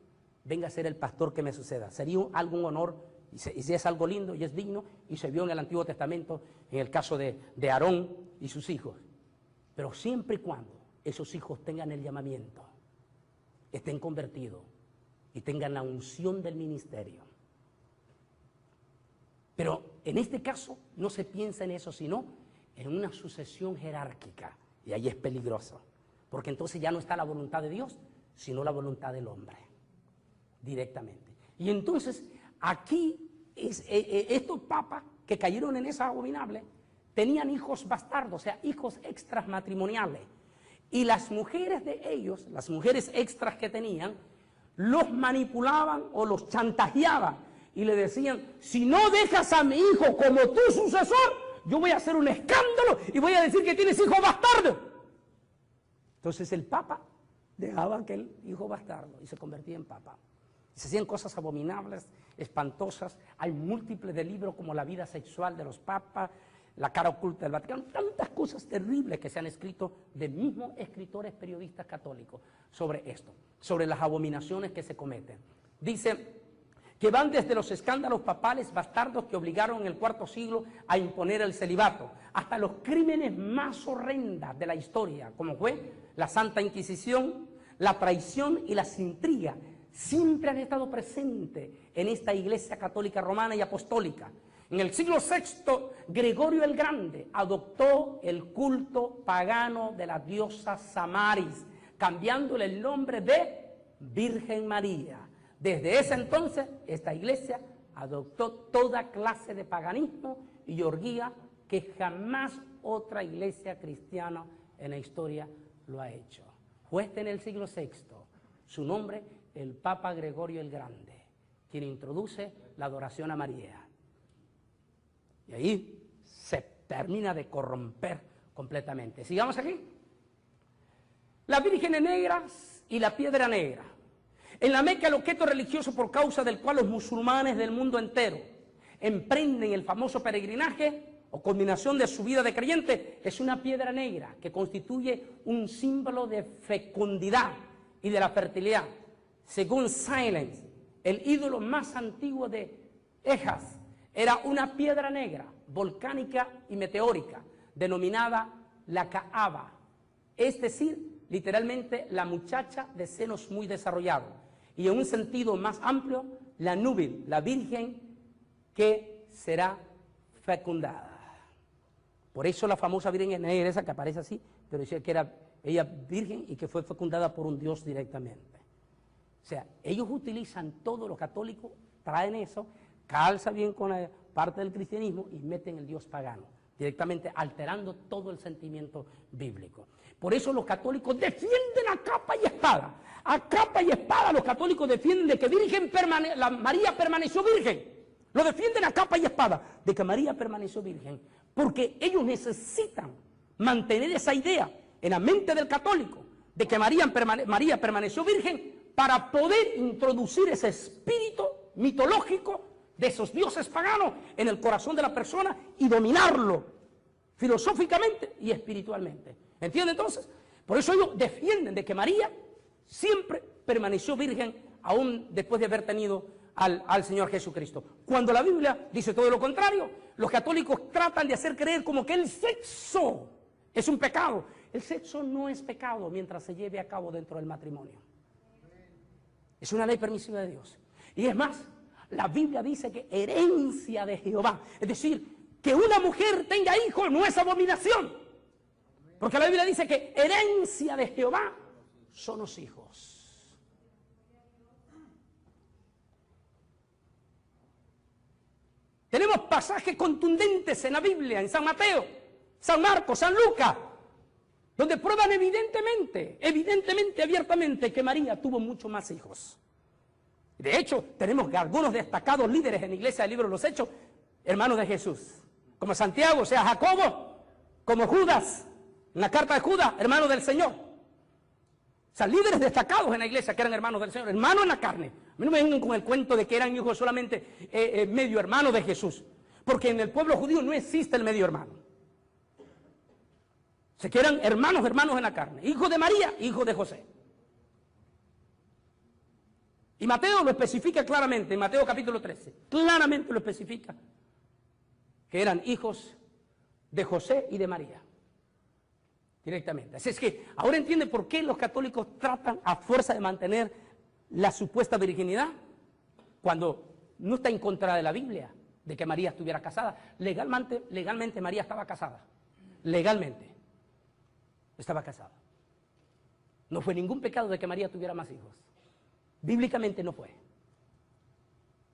venga a ser el pastor que me suceda. Sería algún honor y si es algo lindo y es digno, y se vio en el Antiguo Testamento en el caso de Aarón y sus hijos. Pero siempre y cuando esos hijos tengan el llamamiento, estén convertidos y tengan la unción del ministerio. Pero en este caso no se piensa en eso, sino en una sucesión jerárquica, y ahí es peligroso, porque entonces ya no está la voluntad de Dios, sino la voluntad del hombre, directamente. Y entonces aquí estos papas que cayeron en esa abominable tenían hijos bastardos, o sea, hijos extramatrimoniales, y las mujeres de ellos, las mujeres extras que tenían, los manipulaban o los chantajeaban y le decían: si no dejas a mi hijo como tu sucesor, yo voy a hacer un escándalo y voy a decir que tienes hijo bastardo. Entonces el papa dejaba aquel hijo bastardo y se convertía en papa. Se hacían cosas abominables, espantosas. Hay múltiples de libros como La vida sexual de los papas, La cara oculta del Vaticano, tantas cosas terribles que se han escrito de mismos escritores periodistas católicos sobre esto, sobre las abominaciones que se cometen. Dice que van desde los escándalos papales bastardos que obligaron en el IV siglo a imponer el celibato, hasta los crímenes más horrendas de la historia, como fue la Santa Inquisición, la traición y las intrigas. Siempre han estado presentes en esta Iglesia católica romana y apostólica. En el siglo VI, Gregorio el Grande adoptó el culto pagano de la diosa Samaris, cambiándole el nombre de Virgen María. Desde ese entonces, esta iglesia adoptó toda clase de paganismo y orgía que jamás otra iglesia cristiana en la historia lo ha hecho. Fue en el siglo VI, su nombre, el Papa Gregorio el Grande, quien introduce la adoración a María. Y ahí se termina de corromper completamente. Sigamos aquí. Las vírgenes negras y la piedra negra. En la Meca, el objeto religioso por causa del cual los musulmanes del mundo entero emprenden el famoso peregrinaje o culminación de su vida de creyente es una piedra negra que constituye un símbolo de fecundidad y de la fertilidad. Según Silence, el ídolo más antiguo de Ejas era una piedra negra, volcánica y meteórica, denominada la Kaaba, es decir, literalmente la muchacha de senos muy desarrollados, y en un sentido más amplio, la Núbil, la virgen que será fecundada. Por eso la famosa virgen negra, esa que aparece así, pero decía que era ella virgen y que fue fecundada por un dios directamente. O sea, ellos utilizan todo lo católico, traen eso, calza bien con la parte del cristianismo y meten el dios pagano, directamente alterando todo el sentimiento bíblico. Por eso los católicos defienden a capa y espada. A capa y espada los católicos defienden de que María permaneció virgen. Lo defienden a capa y espada, de que María permaneció virgen. Porque ellos necesitan mantener esa idea en la mente del católico, de que María permaneció virgen, para poder introducir ese espíritu mitológico de esos dioses paganos en el corazón de la persona y dominarlo filosóficamente y espiritualmente. ¿Entienden entonces? Por eso ellos defienden de que María siempre permaneció virgen aún después de haber tenido al Señor Jesucristo. Cuando la Biblia dice todo lo contrario, los católicos tratan de hacer creer como que el sexo es un pecado. El sexo no es pecado mientras se lleve a cabo dentro del matrimonio. Es una ley permisiva de Dios. Y es más, la Biblia dice que herencia de Jehová, es decir, que una mujer tenga hijos no es abominación. Porque la Biblia dice que herencia de Jehová son los hijos. Tenemos pasajes contundentes en la Biblia, en San Mateo, San Marcos, San Lucas, donde prueban evidentemente, abiertamente, que María tuvo muchos más hijos. De hecho, tenemos algunos destacados líderes en la iglesia del libro de los Hechos, hermanos de Jesús, como Santiago, o sea, Jacobo, como Judas, en la carta de Judas, hermano del Señor. O sea, líderes destacados en la iglesia que eran hermanos del Señor, hermanos en la carne. A mí no me vengan con el cuento de que eran hijos solamente medio hermanos de Jesús, porque en el pueblo judío no existe el medio hermano. Se que eran hermanos en la carne, hijo de María, hijo de José. Y Mateo lo especifica claramente, en Mateo capítulo 13, claramente lo especifica, que eran hijos de José y de María, directamente. Así es que ahora entiende por qué los católicos tratan a fuerza de mantener la supuesta virginidad, cuando no está en contra de la Biblia, de que María estuviera casada. Legalmente María estaba casada, legalmente estaba casada. No fue ningún pecado de que María tuviera más hijos. Bíblicamente no fue.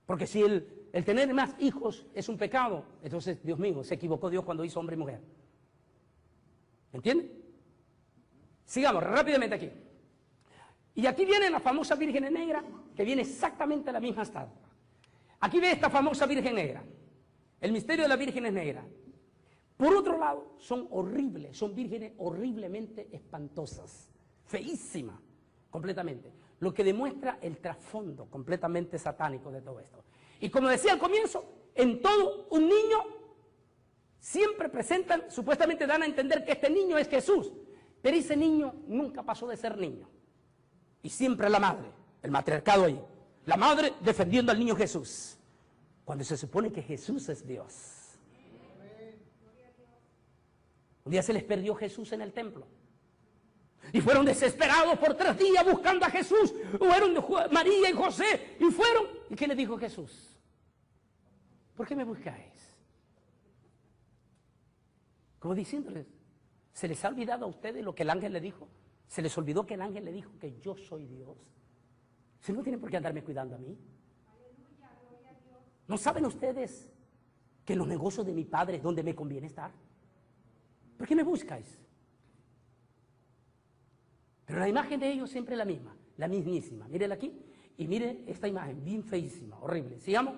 Porque si el tener más hijos es un pecado, entonces, Dios mío, se equivocó Dios cuando hizo hombre y mujer. ¿Entiende? Sigamos rápidamente aquí. Y aquí viene la famosa Virgen Negra, que viene exactamente a la misma estatua. Aquí ve esta famosa Virgen Negra. El misterio de la Virgen es negra. Por otro lado, son horribles, son vírgenes horriblemente espantosas, feísimas, completamente. Lo que demuestra el trasfondo completamente satánico de todo esto. Y como decía al comienzo, en todo un niño siempre presentan, supuestamente dan a entender que este niño es Jesús, pero ese niño nunca pasó de ser niño. Y siempre la madre, el matriarcado ahí, la madre defendiendo al niño Jesús, cuando se supone que Jesús es Dios. Un día se les perdió Jesús en el templo. Y fueron desesperados por 3 días buscando a Jesús. Fueron María y José y fueron. ¿Y qué le dijo Jesús? ¿Por qué me buscáis? Como diciéndoles, ¿se les ha olvidado a ustedes lo que el ángel le dijo? ¿Se les olvidó que el ángel le dijo que yo soy Dios? Si no tienen por qué andarme cuidando a mí. ¿No saben ustedes que en los negocios de mi padre es donde me conviene estar? ¿Por qué me buscáis? Pero la imagen de ellos siempre es la misma, la mismísima. Mírenla aquí y mire esta imagen, bien feísima, horrible. Sigamos.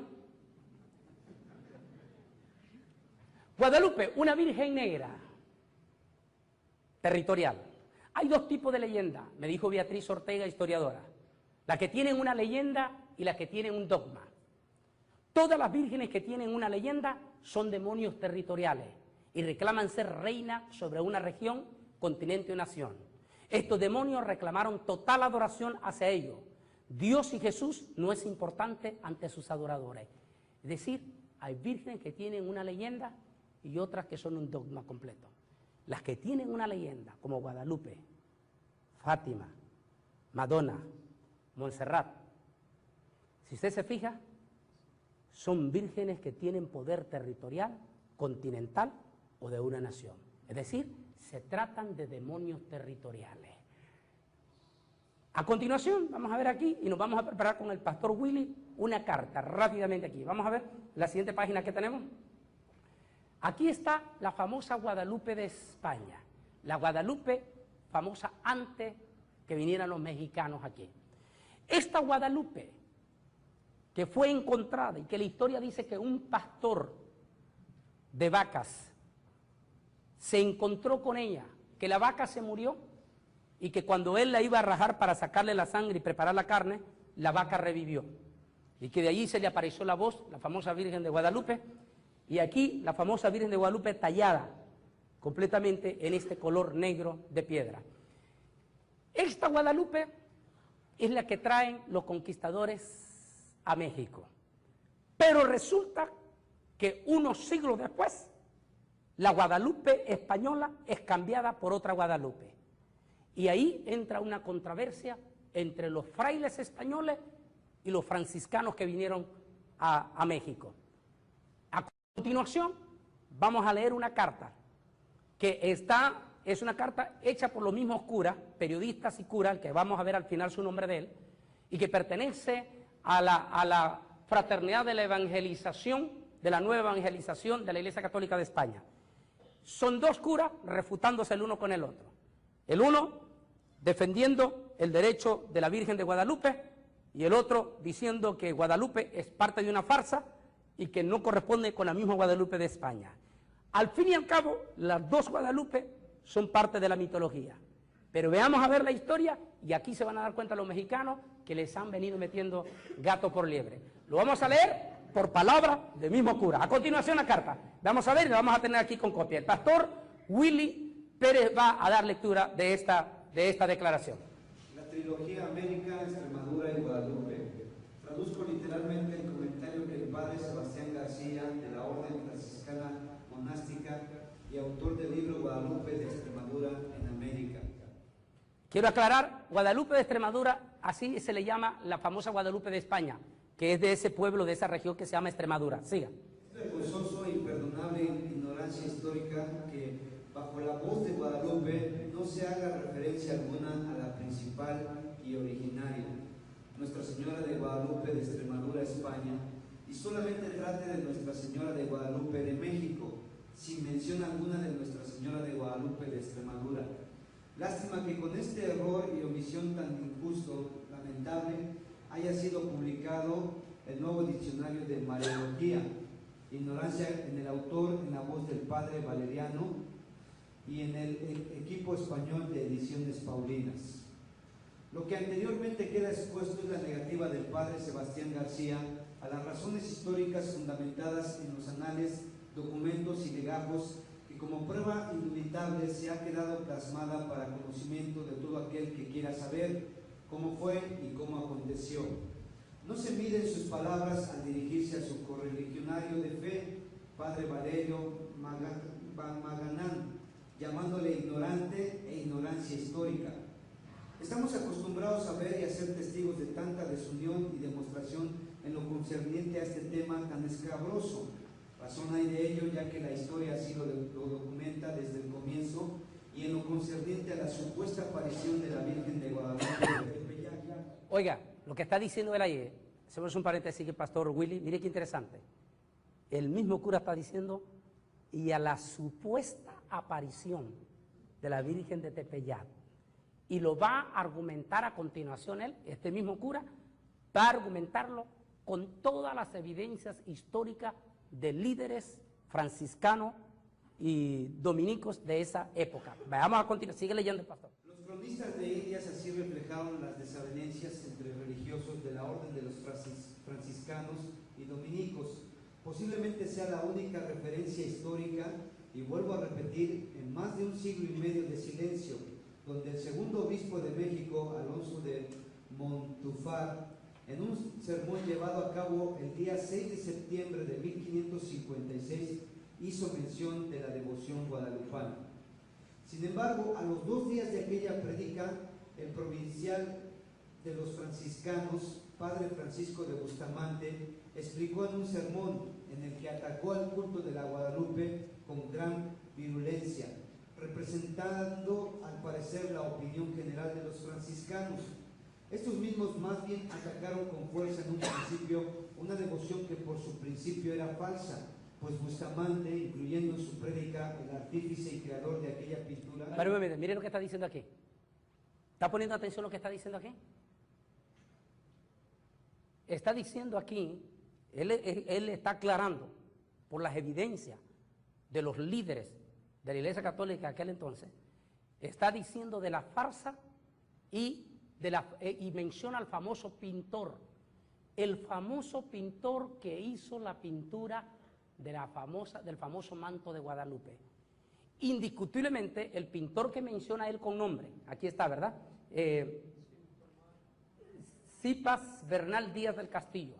Guadalupe, una virgen negra, territorial. Hay 2 tipos de leyenda, me dijo Beatriz Ortega, historiadora. La que tienen una leyenda y la que tienen un dogma. Todas las vírgenes que tienen una leyenda son demonios territoriales y reclaman ser reina sobre una región, continente o nación. Estos demonios reclamaron total adoración hacia ellos. Dios y Jesús no es importante ante sus adoradores. Es decir, hay vírgenes que tienen una leyenda y otras que son un dogma completo. Las que tienen una leyenda, como Guadalupe, Fátima, Madonna, Montserrat, si usted se fija, son vírgenes que tienen poder territorial, continental o de una nación. Es decir, se tratan de demonios territoriales. A continuación, vamos a ver aquí, y nos vamos a preparar con el pastor Willy una carta, rápidamente aquí. Vamos a ver la siguiente página que tenemos. Aquí está la famosa Guadalupe de España, la Guadalupe famosa antes que vinieran los mexicanos aquí. Esta Guadalupe, que fue encontrada y que la historia dice que un pastor de vacas se encontró con ella, que la vaca se murió y que cuando él la iba a rajar para sacarle la sangre y preparar la carne, la vaca revivió. Y que de allí se le apareció la voz, la famosa Virgen de Guadalupe, y aquí la famosa Virgen de Guadalupe tallada completamente en este color negro de piedra. Esta Guadalupe es la que traen los conquistadores a México. Pero resulta que unos siglos después, la Guadalupe española es cambiada por otra Guadalupe. Y ahí entra una controversia entre los frailes españoles y los franciscanos que vinieron a México. A continuación, vamos a leer una carta que es una carta hecha por los mismos curas, periodistas y curas, que vamos a ver al final su nombre de él, y que pertenece a la fraternidad de la evangelización, de la nueva evangelización de la Iglesia Católica de España. Son 2 curas refutándose el uno con el otro. El uno defendiendo el derecho de la Virgen de Guadalupe y el otro diciendo que Guadalupe es parte de una farsa y que no corresponde con la misma Guadalupe de España. Al fin y al cabo, las 2 Guadalupe son parte de la mitología. Pero veamos a ver la historia y aquí se van a dar cuenta los mexicanos que les han venido metiendo gato por liebre. Lo vamos a leer por palabra del mismo cura. A continuación la carta. Vamos a ver y la vamos a tener aquí con copia. El pastor Willy Pérez va a dar lectura de esta declaración. La trilogía América, Extremadura y Guadalupe Quiero aclarar, Guadalupe de Extremadura, así se le llama la famosa Guadalupe de España, que es de ese pueblo, de esa región que se llama Extremadura. Siga. Es vergonzoso e imperdonable ignorancia histórica que bajo la voz de Guadalupe no se haga referencia alguna a la principal y originaria, Nuestra Señora de Guadalupe de Extremadura, España, y solamente trate de Nuestra Señora de Guadalupe de México, sin mención alguna de Nuestra Señora de Guadalupe de Extremadura. Lástima que con este error y omisión tan injusto, lamentable, haya sido publicado el nuevo diccionario de Mariología, ignorancia en el autor en la voz del padre Valeriano y en el equipo español de Ediciones Paulinas. Lo que anteriormente queda expuesto es la negativa del padre Sebastián García a las razones históricas fundamentadas en los anales, documentos y legajos que como prueba indubitable se ha quedado plasmada para conocimiento de todo aquel que quiera saber cómo fue y cómo aconteció. No se miden sus palabras al dirigirse a su correligionario de fe, padre Valerio Maganán, llamándole ignorante e ignorancia histórica. Estamos acostumbrados a ver y a ser testigos de tanta desunión y demostración en lo concerniente a este tema tan escabroso. Razón hay de ello, ya que la historia así lo documenta desde el comienzo, y en lo concerniente a la supuesta aparición de la Virgen de Guadalupe de Tepeyac. Oiga, lo que está diciendo él ayer, hacemos un paréntesis, que el pastor Willy, mire qué interesante. El mismo cura está diciendo, y a la supuesta aparición de la Virgen de Tepeyac. Y lo va a argumentar a continuación él, este mismo cura, va a argumentarlo con todas las evidencias históricas de líderes franciscanos y dominicos de esa época. Vamos a continuar, sigue leyendo el pastor. Los cronistas de Indias así reflejaron las desavenencias entre religiosos de la orden de los franciscanos y dominicos. Posiblemente sea la única referencia histórica, y vuelvo a repetir, en más de un siglo y medio de silencio, donde el segundo obispo de México, Alonso de Montúfar, en un sermón llevado a cabo el día 6 de septiembre de 1556, hizo mención de la devoción guadalupana. Sin embargo, a los 2 días de aquella predica, el provincial de los franciscanos, padre Francisco de Bustamante, explicó en un sermón en el que atacó al culto de la Guadalupe con gran virulencia, representando al parecer la opinión general de los franciscanos. Estos mismos más bien atacaron con fuerza en un principio una devoción que por su principio era falsa, pues Bustamante, incluyendo en su prédica el artífice y creador de aquella pintura... Pero mire lo que está diciendo aquí. ¿Está poniendo atención a lo que está diciendo aquí? Está diciendo aquí, él está aclarando por las evidencias de los líderes de la Iglesia Católica de aquel entonces, está diciendo de la farsa y menciona al famoso pintor, el famoso pintor que hizo la pintura de del famoso manto de Guadalupe. Indiscutiblemente, el pintor que menciona él con nombre, aquí está, ¿verdad? Cipas Bernal Díaz del Castillo,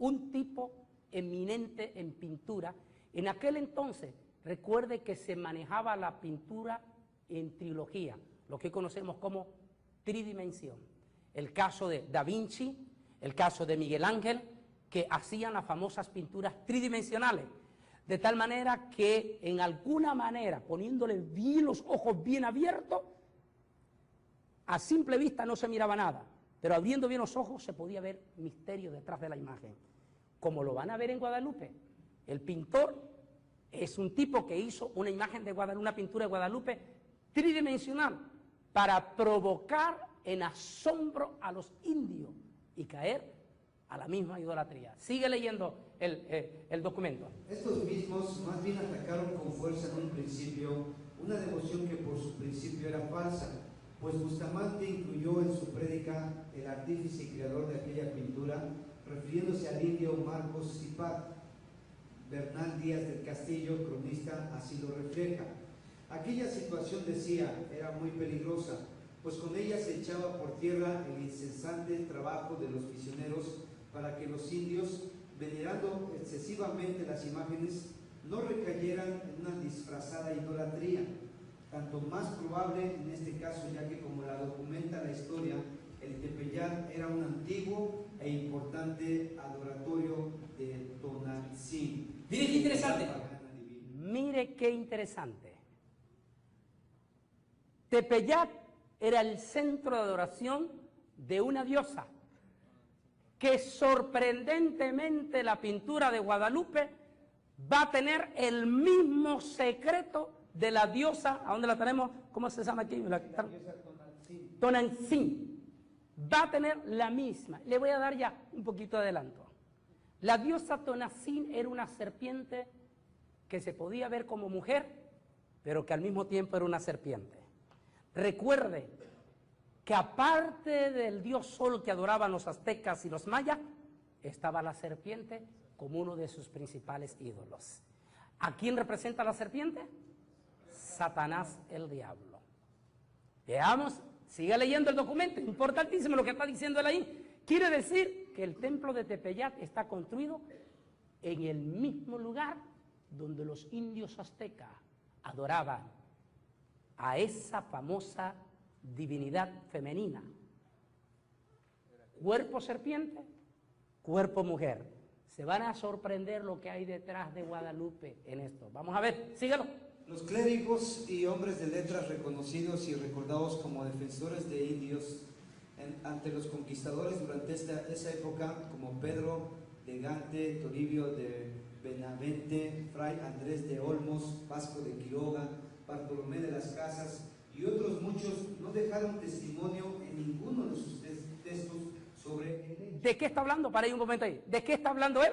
un tipo eminente en pintura. En aquel entonces, recuerde que se manejaba la pintura en trilogía, lo que conocemos como tridimensión. El caso de Da Vinci, el caso de Miguel Ángel, que hacían las famosas pinturas tridimensionales, de tal manera que en alguna manera, poniéndole bien los ojos bien abiertos, a simple vista no se miraba nada, pero abriendo bien los ojos se podía ver misterio detrás de la imagen. Como lo van a ver en Guadalupe, el pintor es un tipo que hizo una imagen de Guadalupe, una pintura de Guadalupe tridimensional, para provocar en asombro a los indios y caer a la misma idolatría. Sigue leyendo el documento. Estos mismos más bien atacaron con fuerza en un principio una devoción que por su principio era falsa, pues Bustamante incluyó en su prédica el artífice y creador de aquella pintura, refiriéndose al indio Marcos Cipat. Bernal Díaz del Castillo, cronista, así lo refleja. Aquella situación, decía, era muy peligrosa, pues con ella se echaba por tierra el incesante trabajo de los misioneros para que los indios, venerando excesivamente las imágenes, no recayeran en una disfrazada idolatría. tanto más probable en este caso, ya que como la documenta la historia, el Tepeyac era un antiguo e importante adoratorio de Tonantzin. Mire qué interesante. Mire qué interesante. Tepeyac era el centro de adoración de una diosa que sorprendentemente la pintura de Guadalupe va a tener el mismo secreto de la diosa. ¿A dónde la tenemos? ¿Cómo se llama aquí? La diosa Tonantzin. Va a tener la misma. Le voy a dar ya un poquito de adelanto. La diosa Tonantzin era una serpiente que se podía ver como mujer, pero que al mismo tiempo era una serpiente. Recuerde que aparte del dios sol que adoraban los aztecas y los mayas, estaba la serpiente como uno de sus principales ídolos. ¿A quién representa la serpiente? Satanás, el diablo. Veamos, siga leyendo el documento, importantísimo lo que está diciendo él ahí. Quiere decir que el templo de Tepeyac está construido en el mismo lugar donde los indios aztecas adoraban a esa famosa divinidad femenina. Cuerpo serpiente, cuerpo mujer. Se van a sorprender lo que hay detrás de Guadalupe en esto. Vamos a ver, síguelo. Los clérigos y hombres de letras reconocidos y recordados como defensores de indios ante los conquistadores durante esa época, como Pedro de Gante, Toribio de Benavente, Fray Andrés de Olmos, Vasco de Quiroga, Bartolomé de las Casas y otros muchos, no dejaron testimonio en ninguno de sus textos sobre... ¿De qué está hablando? Para ahí un momento ahí. ¿De qué está hablando él?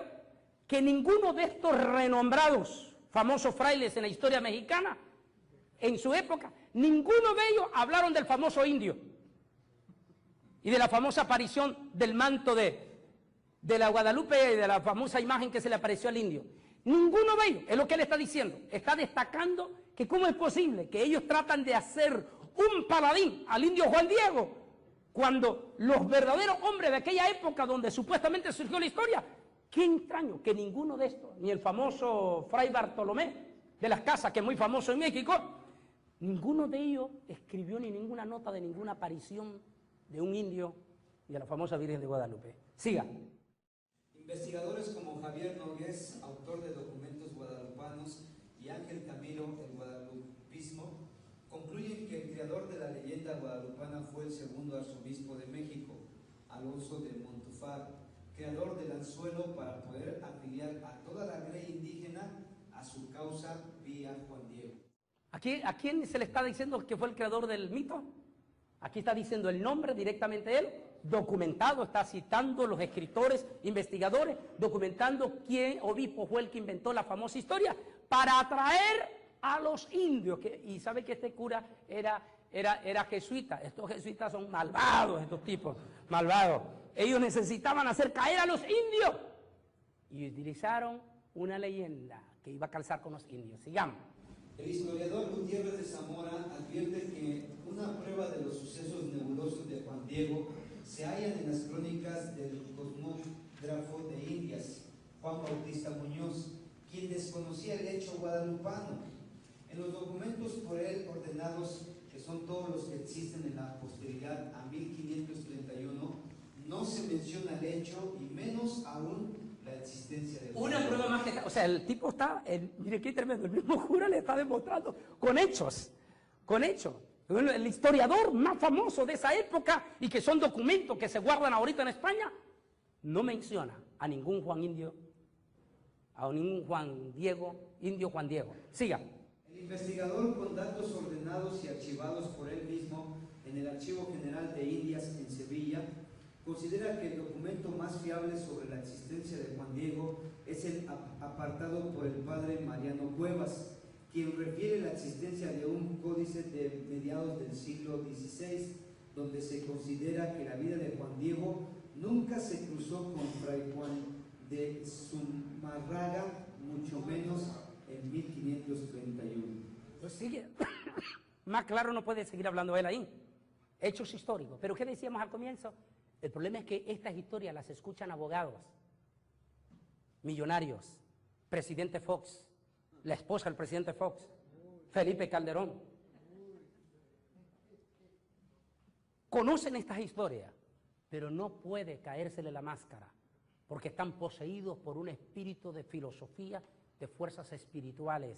Que ninguno de estos renombrados famosos frailes en la historia mexicana, en su época, ninguno de ellos hablaron del famoso indio y de la famosa aparición del manto de la Guadalupe y de la famosa imagen que se le apareció al indio. Ninguno de ellos, es lo que él está diciendo, está destacando que cómo es posible que ellos tratan de hacer un paladín al indio Juan Diego, cuando los verdaderos hombres de aquella época donde supuestamente surgió la historia, qué extraño que ninguno de estos, ni el famoso Fray Bartolomé de las Casas, que es muy famoso en México, ninguno de ellos escribió ni ninguna nota de ninguna aparición de un indio y de la famosa Virgen de Guadalupe. Siga. Investigadores como Javier Nogués, autor de documentos guadalupanos, y Ángel Camilo, el guadalupismo, concluyen que el creador de la leyenda guadalupana fue el segundo arzobispo de México, Alonso de Montúfar, creador del anzuelo para poder afiliar a toda la grey indígena a su causa vía Juan Diego. ¿A quién se le está diciendo que fue el creador del mito? Aquí está diciendo el nombre directamente él, documentado, está citando los escritores, investigadores, documentando quién obispo fue el que inventó la famosa historia para atraer a los indios. Y sabe que este cura era jesuita. Estos jesuitas son malvados, estos tipos, malvados. Ellos necesitaban hacer caer a los indios y utilizaron una leyenda que iba a calzar con los indios. Sigamos. El historiador Gutiérrez de Zamora advierte que una prueba de los sucesos nebulosos de Juan Diego se hallan en las crónicas del cosmógrafo de Indias, Juan Bautista Muñoz, quien desconocía el hecho guadalupano. En los documentos por él ordenados, que son todos los que existen en la posteridad a 1531, no se menciona el hecho y menos aún la existencia de una prueba más que... O sea, el tipo está... mire qué tremendo, el mismo cura le está demostrando con hechos, con hechos. El historiador más famoso de esa época y que son documentos que se guardan ahorita en España, no menciona a ningún Juan Indio, a ningún Juan Diego, Indio Juan Diego. Siga. El investigador, con datos ordenados y archivados por él mismo en el Archivo General de Indias en Sevilla, considera que el documento más fiable sobre la existencia de Juan Diego es el apartado por el padre Mariano Cuevas, quien refiere la existencia de un códice de mediados del siglo XVI, donde se considera que la vida de Juan Diego nunca se cruzó con Fray Juan de Zumárraga, mucho menos en 1531. Pues sigue. Más claro no puede seguir hablando él ahí. Hechos históricos. Pero ¿qué decíamos al comienzo? El problema es que estas historias las escuchan abogados, millonarios, presidente Fox, la esposa del presidente Fox, Felipe Calderón, conocen estas historias, pero no puede caérsele la máscara, porque están poseídos por un espíritu de filosofía, de fuerzas espirituales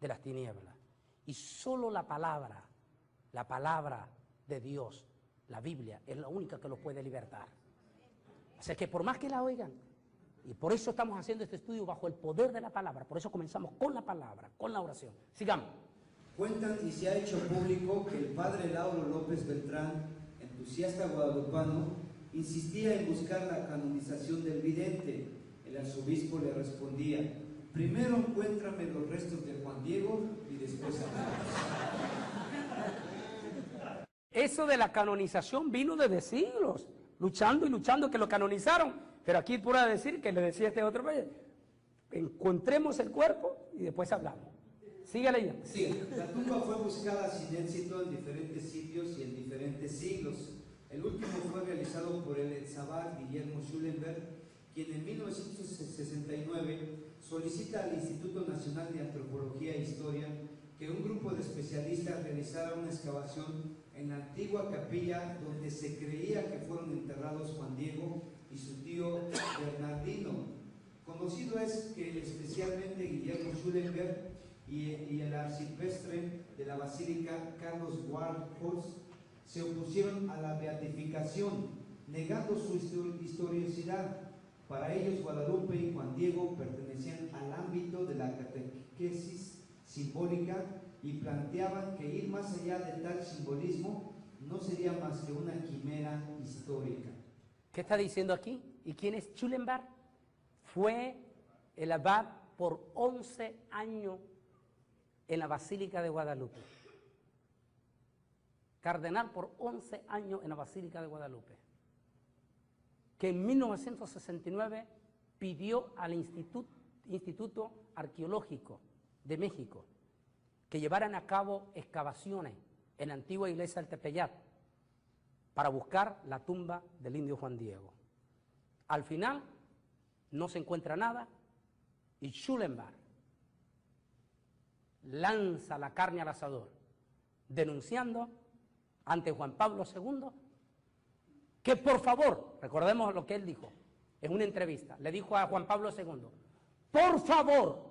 de las tinieblas. Y solo la palabra de Dios, la Biblia, es la única que los puede libertar. O sea que por más que la oigan, y por eso estamos haciendo este estudio bajo el poder de la palabra, por eso comenzamos con la palabra, con la oración. Sigamos. Cuentan y se ha hecho público que el padre Lauro López Beltrán, entusiasta guadalupano, insistía en buscar la canonización del vidente. El arzobispo le respondía: primero encuéntrame los restos de Juan Diego y después hablamos. Eso de la canonización vino desde siglos, luchando y luchando que lo canonizaron, pero aquí pura decir que le decía este otro país: encontremos el cuerpo y después hablamos. Sigue leyendo. Sí, la tumba fue buscada sin éxito en diferentes sitios y en diferentes siglos. El último fue realizado por el Etzabal Guillermo Schulenberg, quien en 1969 solicita al Instituto Nacional de Antropología e Historia que un grupo de especialistas realizara una excavación en la antigua capilla donde se creía que fueron enterrados Juan Diego y su tío Bernardino. Conocido es que especialmente Guillermo Schulenberg y el arcipreste de la Basílica, Carlos Warholz, se opusieron a la beatificación, negando su historicidad. Para ellos, Guadalupe y Juan Diego pertenecían al ámbito de la catequesis simbólica y planteaban que ir más allá de tal simbolismo no sería más que una quimera histórica. ¿Qué está diciendo aquí? ¿Y quién es Schulenberg? Fue el abad por 11 años en la Basílica de Guadalupe. Cardenal por 11 años en la Basílica de Guadalupe. Que en 1969 pidió al Instituto Arqueológico de México que llevaran a cabo excavaciones en la antigua iglesia del Tepeyat para buscar la tumba del indio Juan Diego. Al final no se encuentra nada y Schulenberg lanza la carne al asador, denunciando ante Juan Pablo II que por favor, recordemos lo que él dijo en una entrevista, le dijo a Juan Pablo II: por favor,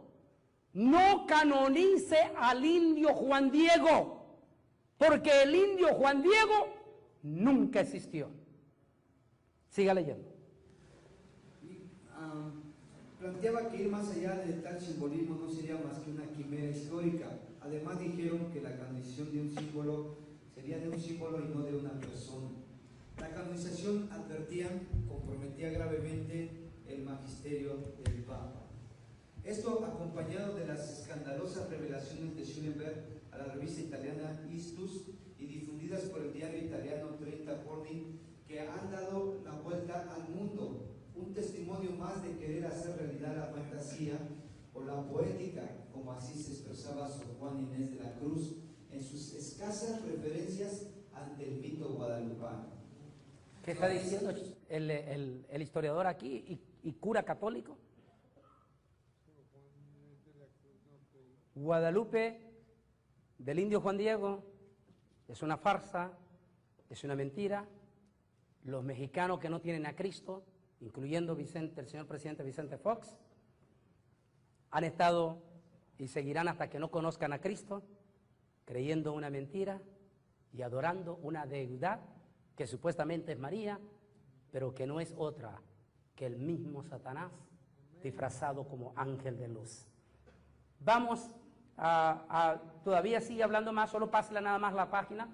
no canonice al indio Juan Diego, porque el indio Juan Diego nunca existió. Siga leyendo. Planteaba que ir más allá de tal simbolismo no sería más que una quimera histórica. Además dijeron que la canonización de un símbolo sería de un símbolo y no de una persona. La canonización, advertían, comprometía gravemente el magisterio del Papa. Esto acompañado de las escandalosas revelaciones de Schulenberg a la revista italiana Istus y difundidas por el diario italiano 30 Giorni, que han dado la vuelta al mundo. Un testimonio más de querer hacer realidad la fantasía o la poética, como así se expresaba Sor Juana Inés de la Cruz en sus escasas referencias ante el mito guadalupano. ¿Qué está diciendo el historiador aquí y cura católico? Guadalupe del indio Juan Diego es una farsa, es una mentira. Los mexicanos que no tienen a Cristo, incluyendo el señor presidente Vicente Fox, han estado y seguirán hasta que no conozcan a Cristo, creyendo una mentira y adorando una deidad que supuestamente es María, pero que no es otra que el mismo Satanás disfrazado como ángel de luz. Vamos todavía sigue hablando más, solo pásela nada más la página.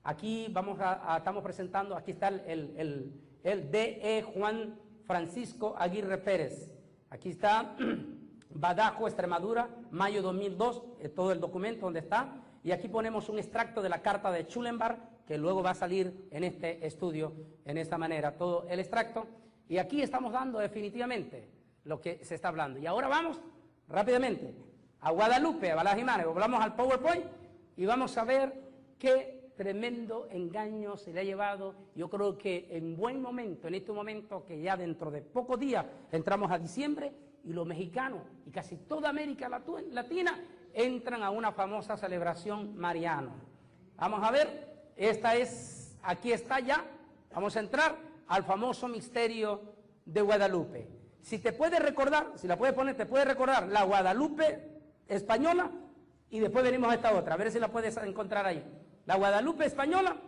Aquí estamos presentando, aquí está el D.E. Juan Francisco Aguirre Pérez. Aquí está Badajo, Extremadura, mayo 2002, todo el documento donde está. Y aquí ponemos un extracto de la carta de Schulenberg, que luego va a salir en este estudio, en esta manera, todo el extracto. Y aquí estamos dando definitivamente lo que se está hablando. Y ahora vamos rápidamente a Guadalupe, a Bala Jiménez, volvamos al PowerPoint y vamos a ver qué tremendo engaño se le ha llevado. Yo creo que en buen momento, en este momento que ya dentro de pocos días entramos a diciembre y los mexicanos y casi toda América Latina entran a una famosa celebración mariana. Vamos a ver, esta es aquí está ya, vamos a entrar al famoso misterio de Guadalupe. Si te puedes recordar, si la puedes poner, te puedes recordar la Guadalupe española y después venimos a esta otra, a ver si la puedes encontrar ahí. La Guadalupe española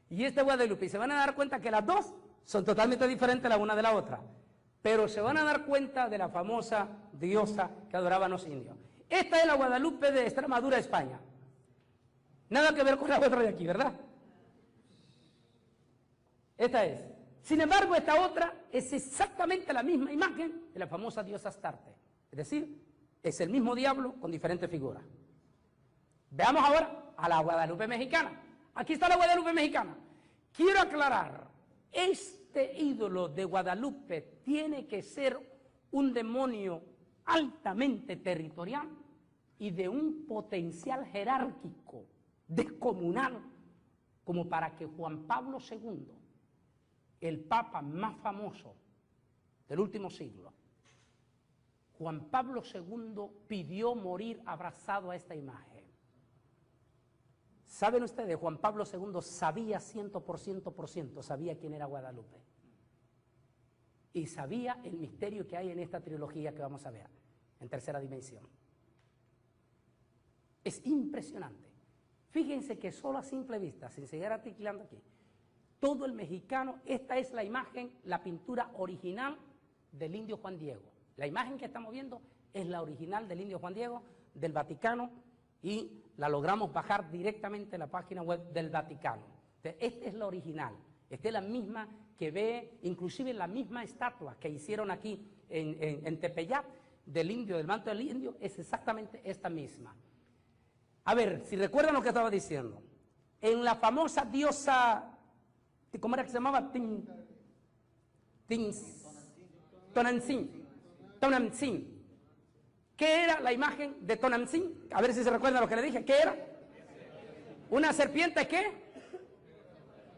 y esta Guadalupe, y se van a dar cuenta que las dos son totalmente diferentes la una de la otra, pero se van a dar cuenta de la famosa diosa que adoraban los indios. Esta es la Guadalupe de Extremadura, España. Nada que ver con la otra de aquí, ¿verdad? Esta es. Sin embargo, esta otra es exactamente la misma imagen de la famosa diosa Astarte. Es decir, es el mismo diablo con diferentes figuras. Veamos ahora a la Guadalupe mexicana. Aquí está la Guadalupe mexicana. Quiero aclarar, este ídolo de Guadalupe tiene que ser un demonio altamente territorial y de un potencial jerárquico descomunal como para que Juan Pablo II, el papa más famoso del último siglo, Juan Pablo II pidió morir abrazado a esta imagen. ¿Saben ustedes? Juan Pablo II sabía 100%, sabía quién era Guadalupe. Y sabía el misterio que hay en esta trilogía que vamos a ver, en tercera dimensión. Es impresionante. Fíjense que solo a simple vista, sin seguir articulando aquí, todo el mexicano, esta es la imagen, la pintura original del indio Juan Diego. La imagen que estamos viendo es la original del indio Juan Diego, del Vaticano, y la logramos bajar directamente en la página web del Vaticano. Entonces, esta es la original, esta es la misma que ve, inclusive la misma estatua que hicieron aquí en Tepeyac, del indio, del manto del indio, es exactamente esta misma. A ver, si recuerdan lo que estaba diciendo, en la famosa diosa, ¿cómo era que se llamaba? Tonantzin. ¿Qué era la imagen de Tonantzin? A ver si se recuerdan lo que le dije. ¿Qué era? Una serpiente que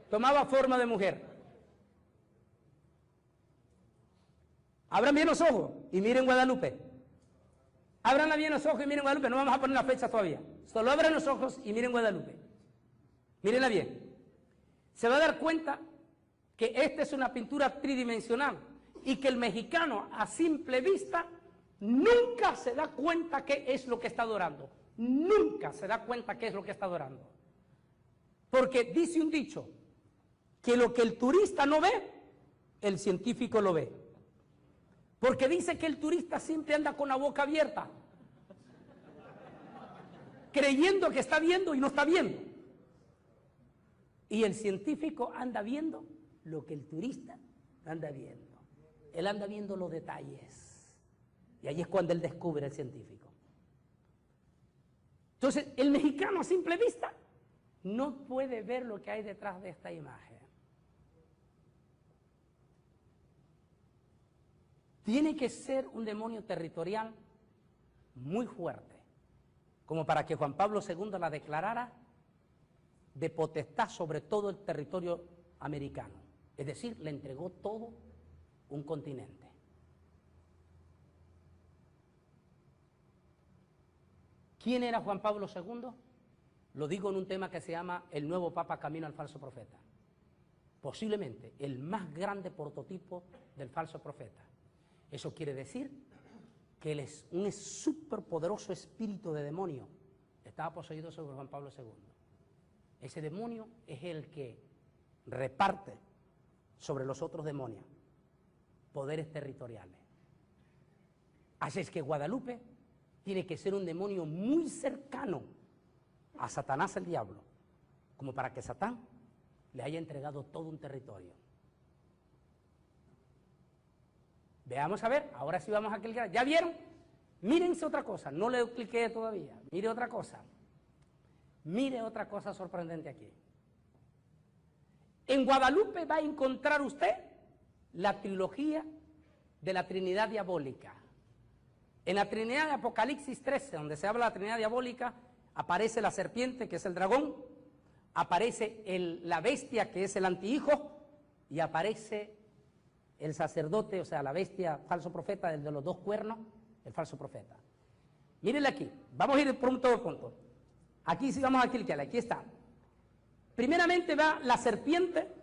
tomaba forma de mujer. Abran bien los ojos y miren Guadalupe. Abran bien los ojos y miren Guadalupe. No vamos a poner la fecha todavía. Solo abran los ojos y miren Guadalupe. Mírenla bien. Se va a dar cuenta que esta es una pintura tridimensional y que el mexicano a simple vista nunca se da cuenta qué es lo que está adorando. Nunca se da cuenta qué es lo que está adorando. Porque dice un dicho, que lo que el turista no ve, el científico lo ve. Porque dice que el turista siempre anda con la boca abierta, creyendo que está viendo y no está viendo. Y el científico anda viendo lo que el turista anda viendo. Él anda viendo los detalles. Y ahí es cuando él descubre el científico. Entonces, el mexicano a simple vista no puede ver lo que hay detrás de esta imagen. Tiene que ser un demonio territorial muy fuerte, como para que Juan Pablo II la declarara de potestad sobre todo el territorio americano. Es decir, le entregó todo un continente. ¿Quién era Juan Pablo II? Lo digo en un tema que se llama el nuevo Papa Camino al falso profeta. Posiblemente el más grande prototipo del falso profeta. Eso quiere decir que él es un superpoderoso espíritu de demonio. Estaba poseído sobre Juan Pablo II. Ese demonio es el que reparte sobre los otros demonios poderes territoriales. Así es que Guadalupe tiene que ser un demonio muy cercano a Satanás el diablo, como para que Satán le haya entregado todo un territorio. Veamos a ver, ahora sí vamos a clicar. ¿Ya vieron? Mírense otra cosa, no le cliqué todavía. Mire otra cosa. Mire otra cosa sorprendente aquí. En Guadalupe va a encontrar usted la trilogía de la Trinidad Diabólica. En la Trinidad de Apocalipsis 13, donde se habla de la Trinidad Diabólica, aparece la serpiente, que es el dragón, aparece la bestia, que es el antihijo, y aparece el sacerdote, o sea, la bestia, falso profeta, el de los dos cuernos, el falso profeta. Mírenle aquí, vamos a ir por un todo punto. Aquí sí vamos a clicar, aquí está. Primeramente va la serpiente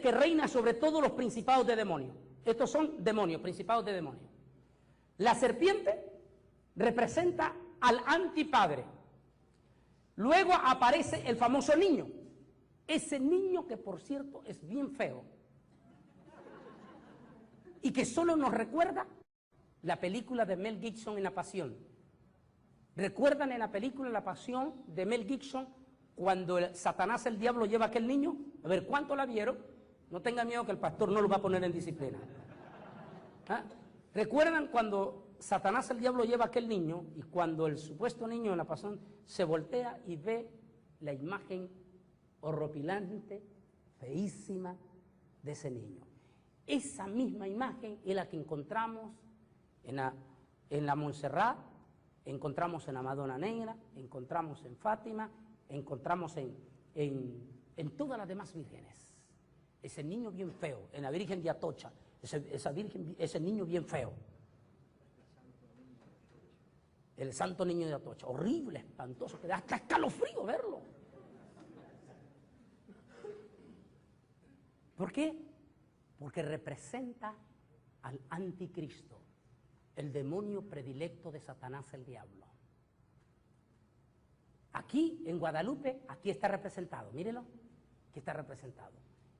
que reina sobre todos los principados de demonios. Estos son demonios, principados de demonios. La serpiente representa al antipadre. Luego aparece el famoso niño. Ese niño que, por cierto, es bien feo. Y que solo nos recuerda la película de Mel Gibson en La Pasión. ¿Recuerdan en la película La Pasión de Mel Gibson cuando Satanás, el diablo, lleva a aquel niño? A ver, ¿cuánto la vieron? No tengan miedo que el pastor no lo va a poner en disciplina. ¿Ah? ¿Recuerdan cuando Satanás, el diablo, lleva a aquel niño y cuando el supuesto niño en La Pasión se voltea y ve la imagen horripilante, feísima de ese niño? Esa misma imagen es la que encontramos en la Montserrat, encontramos en la Madonna Negra, encontramos en Fátima, encontramos en todas las demás vírgenes. Ese niño bien feo, en la Virgen de Atocha, ese niño bien feo. El Santo Niño de Atocha, horrible, espantoso, que da hasta escalofrío verlo. ¿Por qué? Porque representa al anticristo, el demonio predilecto de Satanás, el diablo. Aquí, en Guadalupe, aquí está representado, mírelo, aquí está representado.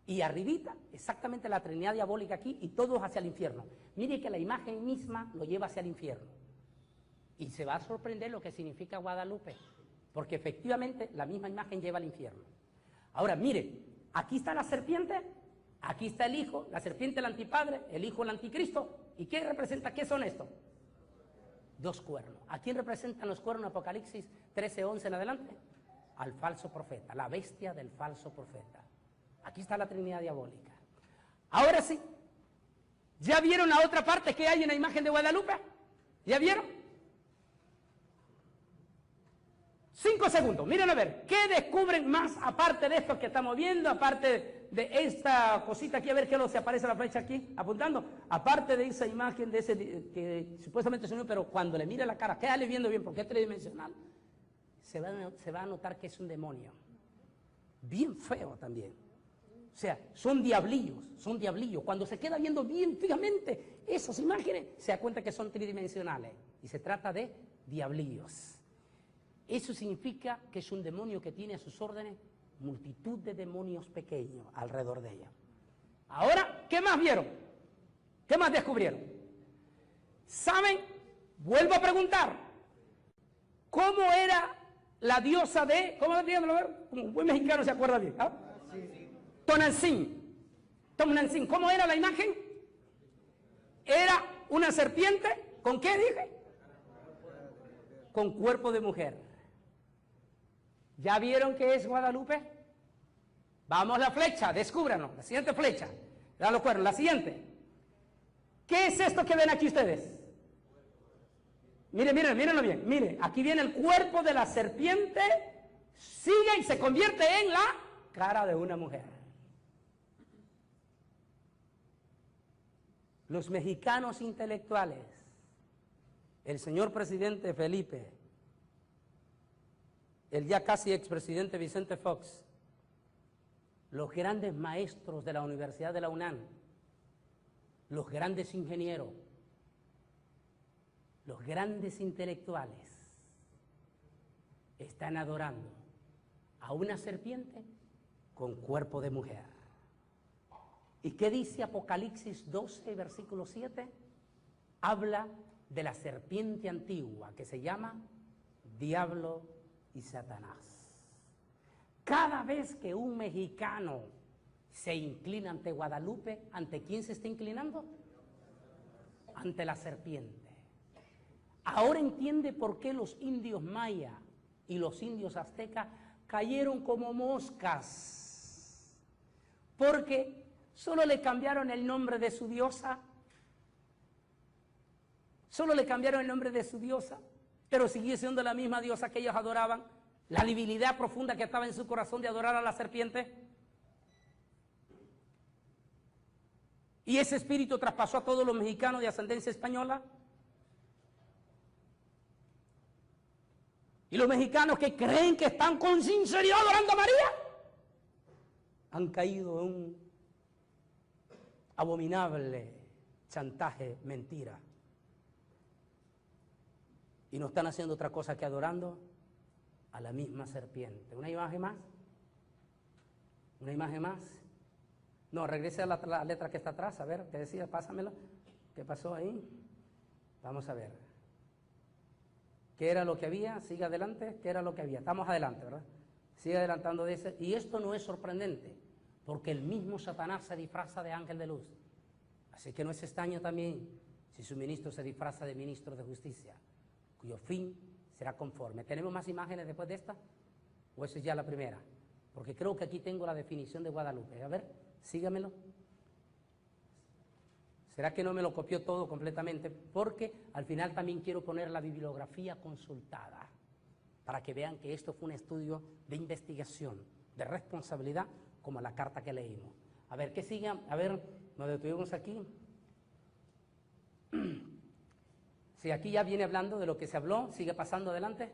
Y arribita, exactamente la Trinidad diabólica aquí, y todos hacia el infierno. Mire que la imagen misma lo lleva hacia el infierno. Y se va a sorprender lo que significa Guadalupe, porque efectivamente la misma imagen lleva al infierno. Ahora, mire, aquí está la serpiente, aquí está el hijo, la serpiente el antipadre, el hijo el anticristo. ¿Y qué representa? ¿Qué son estos? Dos cuernos. ¿A quién representan los cuernos en Apocalipsis 13:11 en adelante? Al falso profeta, la bestia del falso profeta. Aquí está la Trinidad diabólica. Ahora sí, ¿ya vieron la otra parte que hay en la imagen de Guadalupe? ¿Ya vieron? 5 segundos, miren a ver, ¿qué descubren más aparte de esto que estamos viendo, aparte de esta cosita aquí, a ver qué se aparece la flecha aquí, apuntando, aparte de esa imagen de ese que supuestamente es un niño, pero cuando le mira la cara, quédale viendo bien porque es tridimensional, se va a notar que es un demonio, bien feo también. O sea, son diablillos, cuando se queda viendo bien fijamente esas imágenes, se da cuenta que son tridimensionales, y se trata de diablillos. Eso significa que es un demonio que tiene a sus órdenes multitud de demonios pequeños alrededor de ella. Ahora, ¿qué más vieron? ¿Qué más descubrieron? ¿Saben? Vuelvo a preguntar. ¿Cómo era la diosa de... ¿Cómo la díganmelo a ver? Como un buen mexicano se acuerda bien. ¿Ah? Tonantzin. ¿Cómo era la imagen? Era una serpiente. ¿Con qué dije? Con cuerpo de mujer. ¿Ya vieron qué es Guadalupe? Vamos a la flecha, descúbranos. La siguiente flecha. Dan los cuernos. La siguiente. ¿Qué es esto que ven aquí ustedes? Mírenlo bien. Miren, aquí viene el cuerpo de la serpiente. Sigue y se convierte en la cara de una mujer. Los mexicanos intelectuales, el señor presidente Felipe, el ya casi expresidente Vicente Fox, los grandes maestros de la Universidad de la UNAM, los grandes ingenieros, los grandes intelectuales, están adorando a una serpiente con cuerpo de mujer. ¿Y qué dice Apocalipsis 12, versículo 7? Habla de la serpiente antigua que se llama Diablo y Satanás. Cada vez que un mexicano se inclina ante Guadalupe, ¿ante quién se está inclinando? Ante la serpiente. Ahora entiende por qué los indios maya y los indios aztecas cayeron como moscas. Porque solo le cambiaron el nombre de su diosa. Pero siguió siendo la misma diosa que ellos adoraban. La debilidad profunda que estaba en su corazón de adorar a la serpiente. Y ese espíritu traspasó a todos los mexicanos de ascendencia española. Y los mexicanos que creen que están con sinceridad adorando a María, han caído en un abominable chantaje, mentira. Y no están haciendo otra cosa que adorando a la misma serpiente. ¿Una imagen más? ¿Una imagen más? No, regrese a la letra que está atrás, a ver, ¿qué decía? Pásamela. ¿Qué pasó ahí? Vamos a ver. ¿Qué era lo que había? Sigue adelante. ¿Qué era lo que había? Estamos adelante, ¿verdad? Sigue adelantando de ese. Y esto no es sorprendente, porque el mismo Satanás se disfraza de ángel de luz. Así que no es extraño también si su ministro se disfraza de ministro de justicia, cuyo fin será conforme. ¿Tenemos más imágenes después de esta? ¿O esa es ya la primera? Porque creo que aquí tengo la definición de Guadalupe. A ver, sígamelo. ¿Será que no me lo copió todo completamente? Porque al final también quiero poner la bibliografía consultada, para que vean que esto fue un estudio de investigación, de responsabilidad, como la carta que leímos. A ver, ¿qué sigue? A ver, nos detuvimos aquí. Sí, aquí ya viene hablando de lo que se habló, sigue pasando adelante,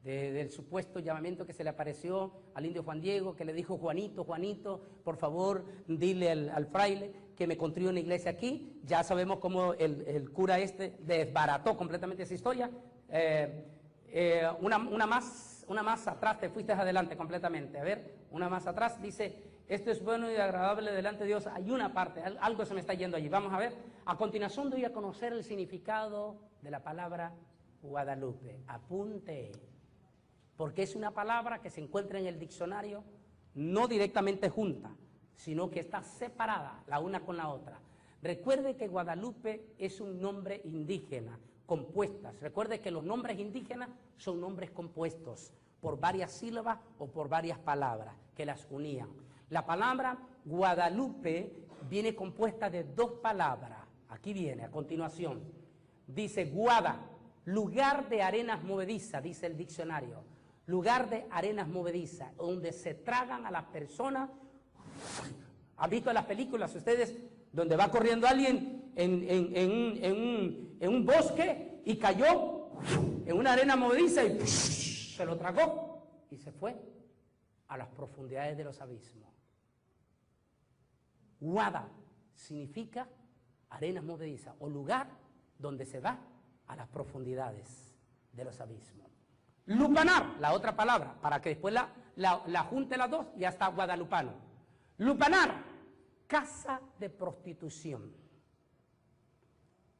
del supuesto llamamiento que se le apareció al indio Juan Diego, que le dijo: Juanito, Juanito, por favor, dile al fraile que me construya una iglesia aquí. Ya sabemos cómo el cura desbarató completamente esa historia. Una más atrás, te fuiste adelante completamente. A ver, una más atrás, dice: esto es bueno y agradable delante de Dios. Hay una parte, algo se me está yendo allí. Vamos a ver. A continuación doy a conocer el significado de la palabra Guadalupe. Apunte, porque es una palabra que se encuentra en el diccionario, no directamente junta, sino que está separada la una con la otra. Recuerde que Guadalupe es un nombre indígena, compuestas. Recuerde que los nombres indígenas son nombres compuestos por varias sílabas o por varias palabras que las unían. La palabra Guadalupe viene compuesta de dos palabras. Aquí viene, a continuación. Dice Guada, lugar de arenas movedizas, dice el diccionario. Lugar de arenas movedizas, donde se tragan a las personas. ¿Han visto las películas ustedes donde va corriendo alguien en un bosque y cayó en una arena movediza y se lo tragó y se fue a las profundidades de los abismos? Guada significa arenas movedizas o lugar donde se va a las profundidades de los abismos. Lupanar, la otra palabra, para que después la junte las dos, ya está guadalupano. Lupanar, casa de prostitución.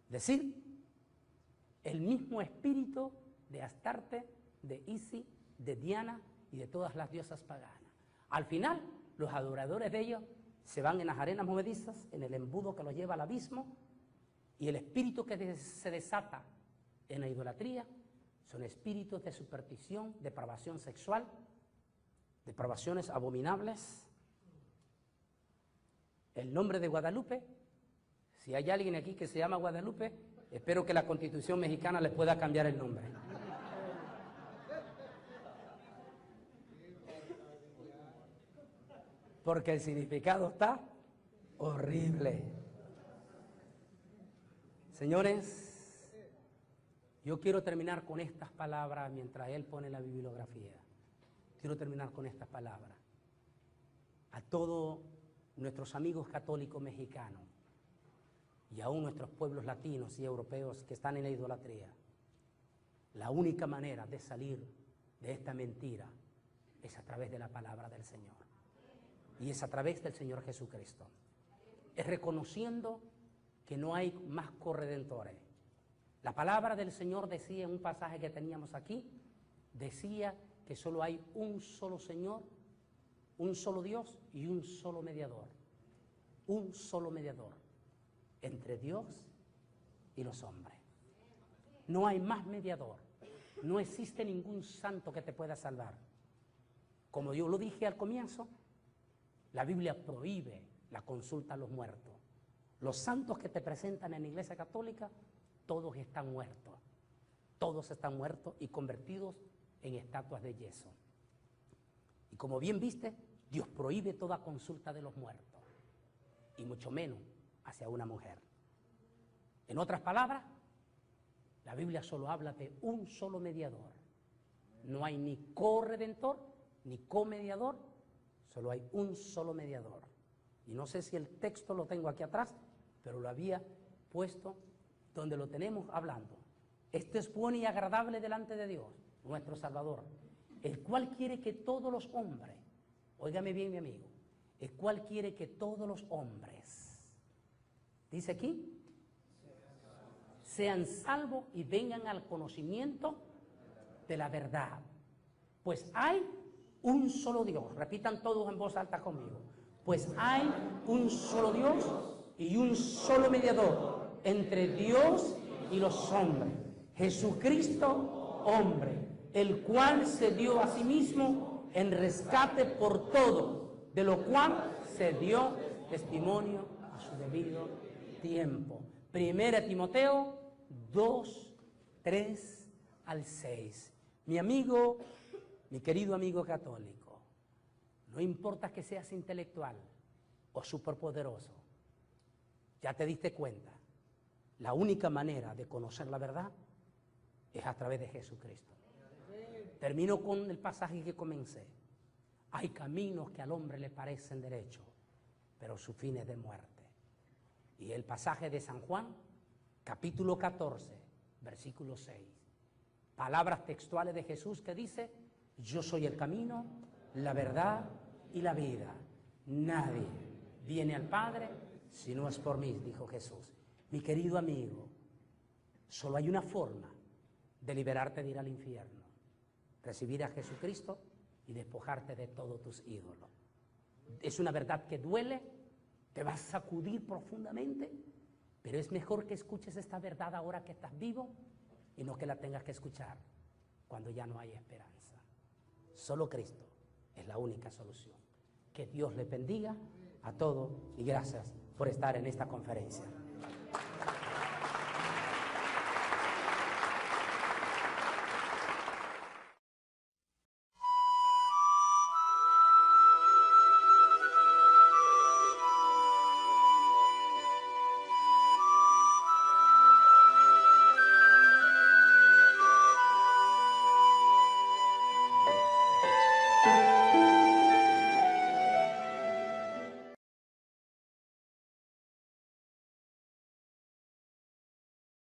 Es decir, el mismo espíritu de Astarte, de Isis, de Diana y de todas las diosas paganas. Al final, los adoradores de ellos se van en las arenas movedizas, en el embudo que los lleva al abismo, y el espíritu que se desata en la idolatría son espíritus de superstición, depravación sexual, depravaciones abominables. El nombre de Guadalupe, si hay alguien aquí que se llama Guadalupe, espero que la Constitución mexicana les pueda cambiar el nombre. Porque el significado está horrible. Señores, yo quiero terminar con estas palabras mientras él pone la bibliografía. Quiero terminar con estas palabras. A todos nuestros amigos católicos mexicanos y aún nuestros pueblos latinos y europeos que están en la idolatría, la única manera de salir de esta mentira es a través de la palabra del Señor. Y es a través del Señor Jesucristo. Es reconociendo que no hay más corredentores. La palabra del Señor decía en un pasaje que teníamos aquí, decía que solo hay un solo Señor, un solo Dios y un solo mediador. Un solo mediador entre Dios y los hombres. No hay más mediador. No existe ningún santo que te pueda salvar. Como yo lo dije al comienzo, la Biblia prohíbe la consulta a los muertos. Los santos que te presentan en la Iglesia Católica, todos están muertos. Todos están muertos y convertidos en estatuas de yeso. Y como bien viste, Dios prohíbe toda consulta de los muertos, y mucho menos hacia una mujer. En otras palabras, la Biblia solo habla de un solo mediador, No hay ni corredentor, ni comediador, solo hay un solo mediador. Y no sé si el texto lo tengo aquí atrás, pero lo había puesto donde lo tenemos hablando. Esto es bueno y agradable delante de Dios, nuestro Salvador, el cual quiere que todos los hombres, óigame bien mi amigo, el cual quiere que todos los hombres, dice aquí, sean salvos y vengan al conocimiento de la verdad. Pues hay un solo Dios, repitan todos en voz alta conmigo, pues hay un solo Dios y un solo mediador entre Dios y los hombres, Jesucristo hombre, el cual se dio a sí mismo en rescate por todo, de lo cual se dio testimonio a su debido tiempo. 1 Timoteo 2, 3 al 6. Mi amigo, mi querido amigo católico, no importa que seas intelectual o superpoderoso, ya te diste cuenta, la única manera de conocer la verdad es a través de Jesucristo. Termino con el pasaje que comencé. Hay caminos que al hombre le parecen derechos, pero su fin es de muerte. Y el pasaje de San Juan, capítulo 14, versículo 6. Palabras textuales de Jesús que dice, yo soy el camino, la verdad y la vida. Nadie viene al Padre si no es por mí, dijo Jesús. Mi querido amigo, solo hay una forma de liberarte de ir al infierno. Recibir a Jesucristo y despojarte de todos tus ídolos. Es una verdad que duele, te va a sacudir profundamente, pero es mejor que escuches esta verdad ahora que estás vivo y no que la tengas que escuchar cuando ya no hay esperanza. Solo Cristo es la única solución. Que Dios les bendiga a todos y gracias por estar en esta conferencia.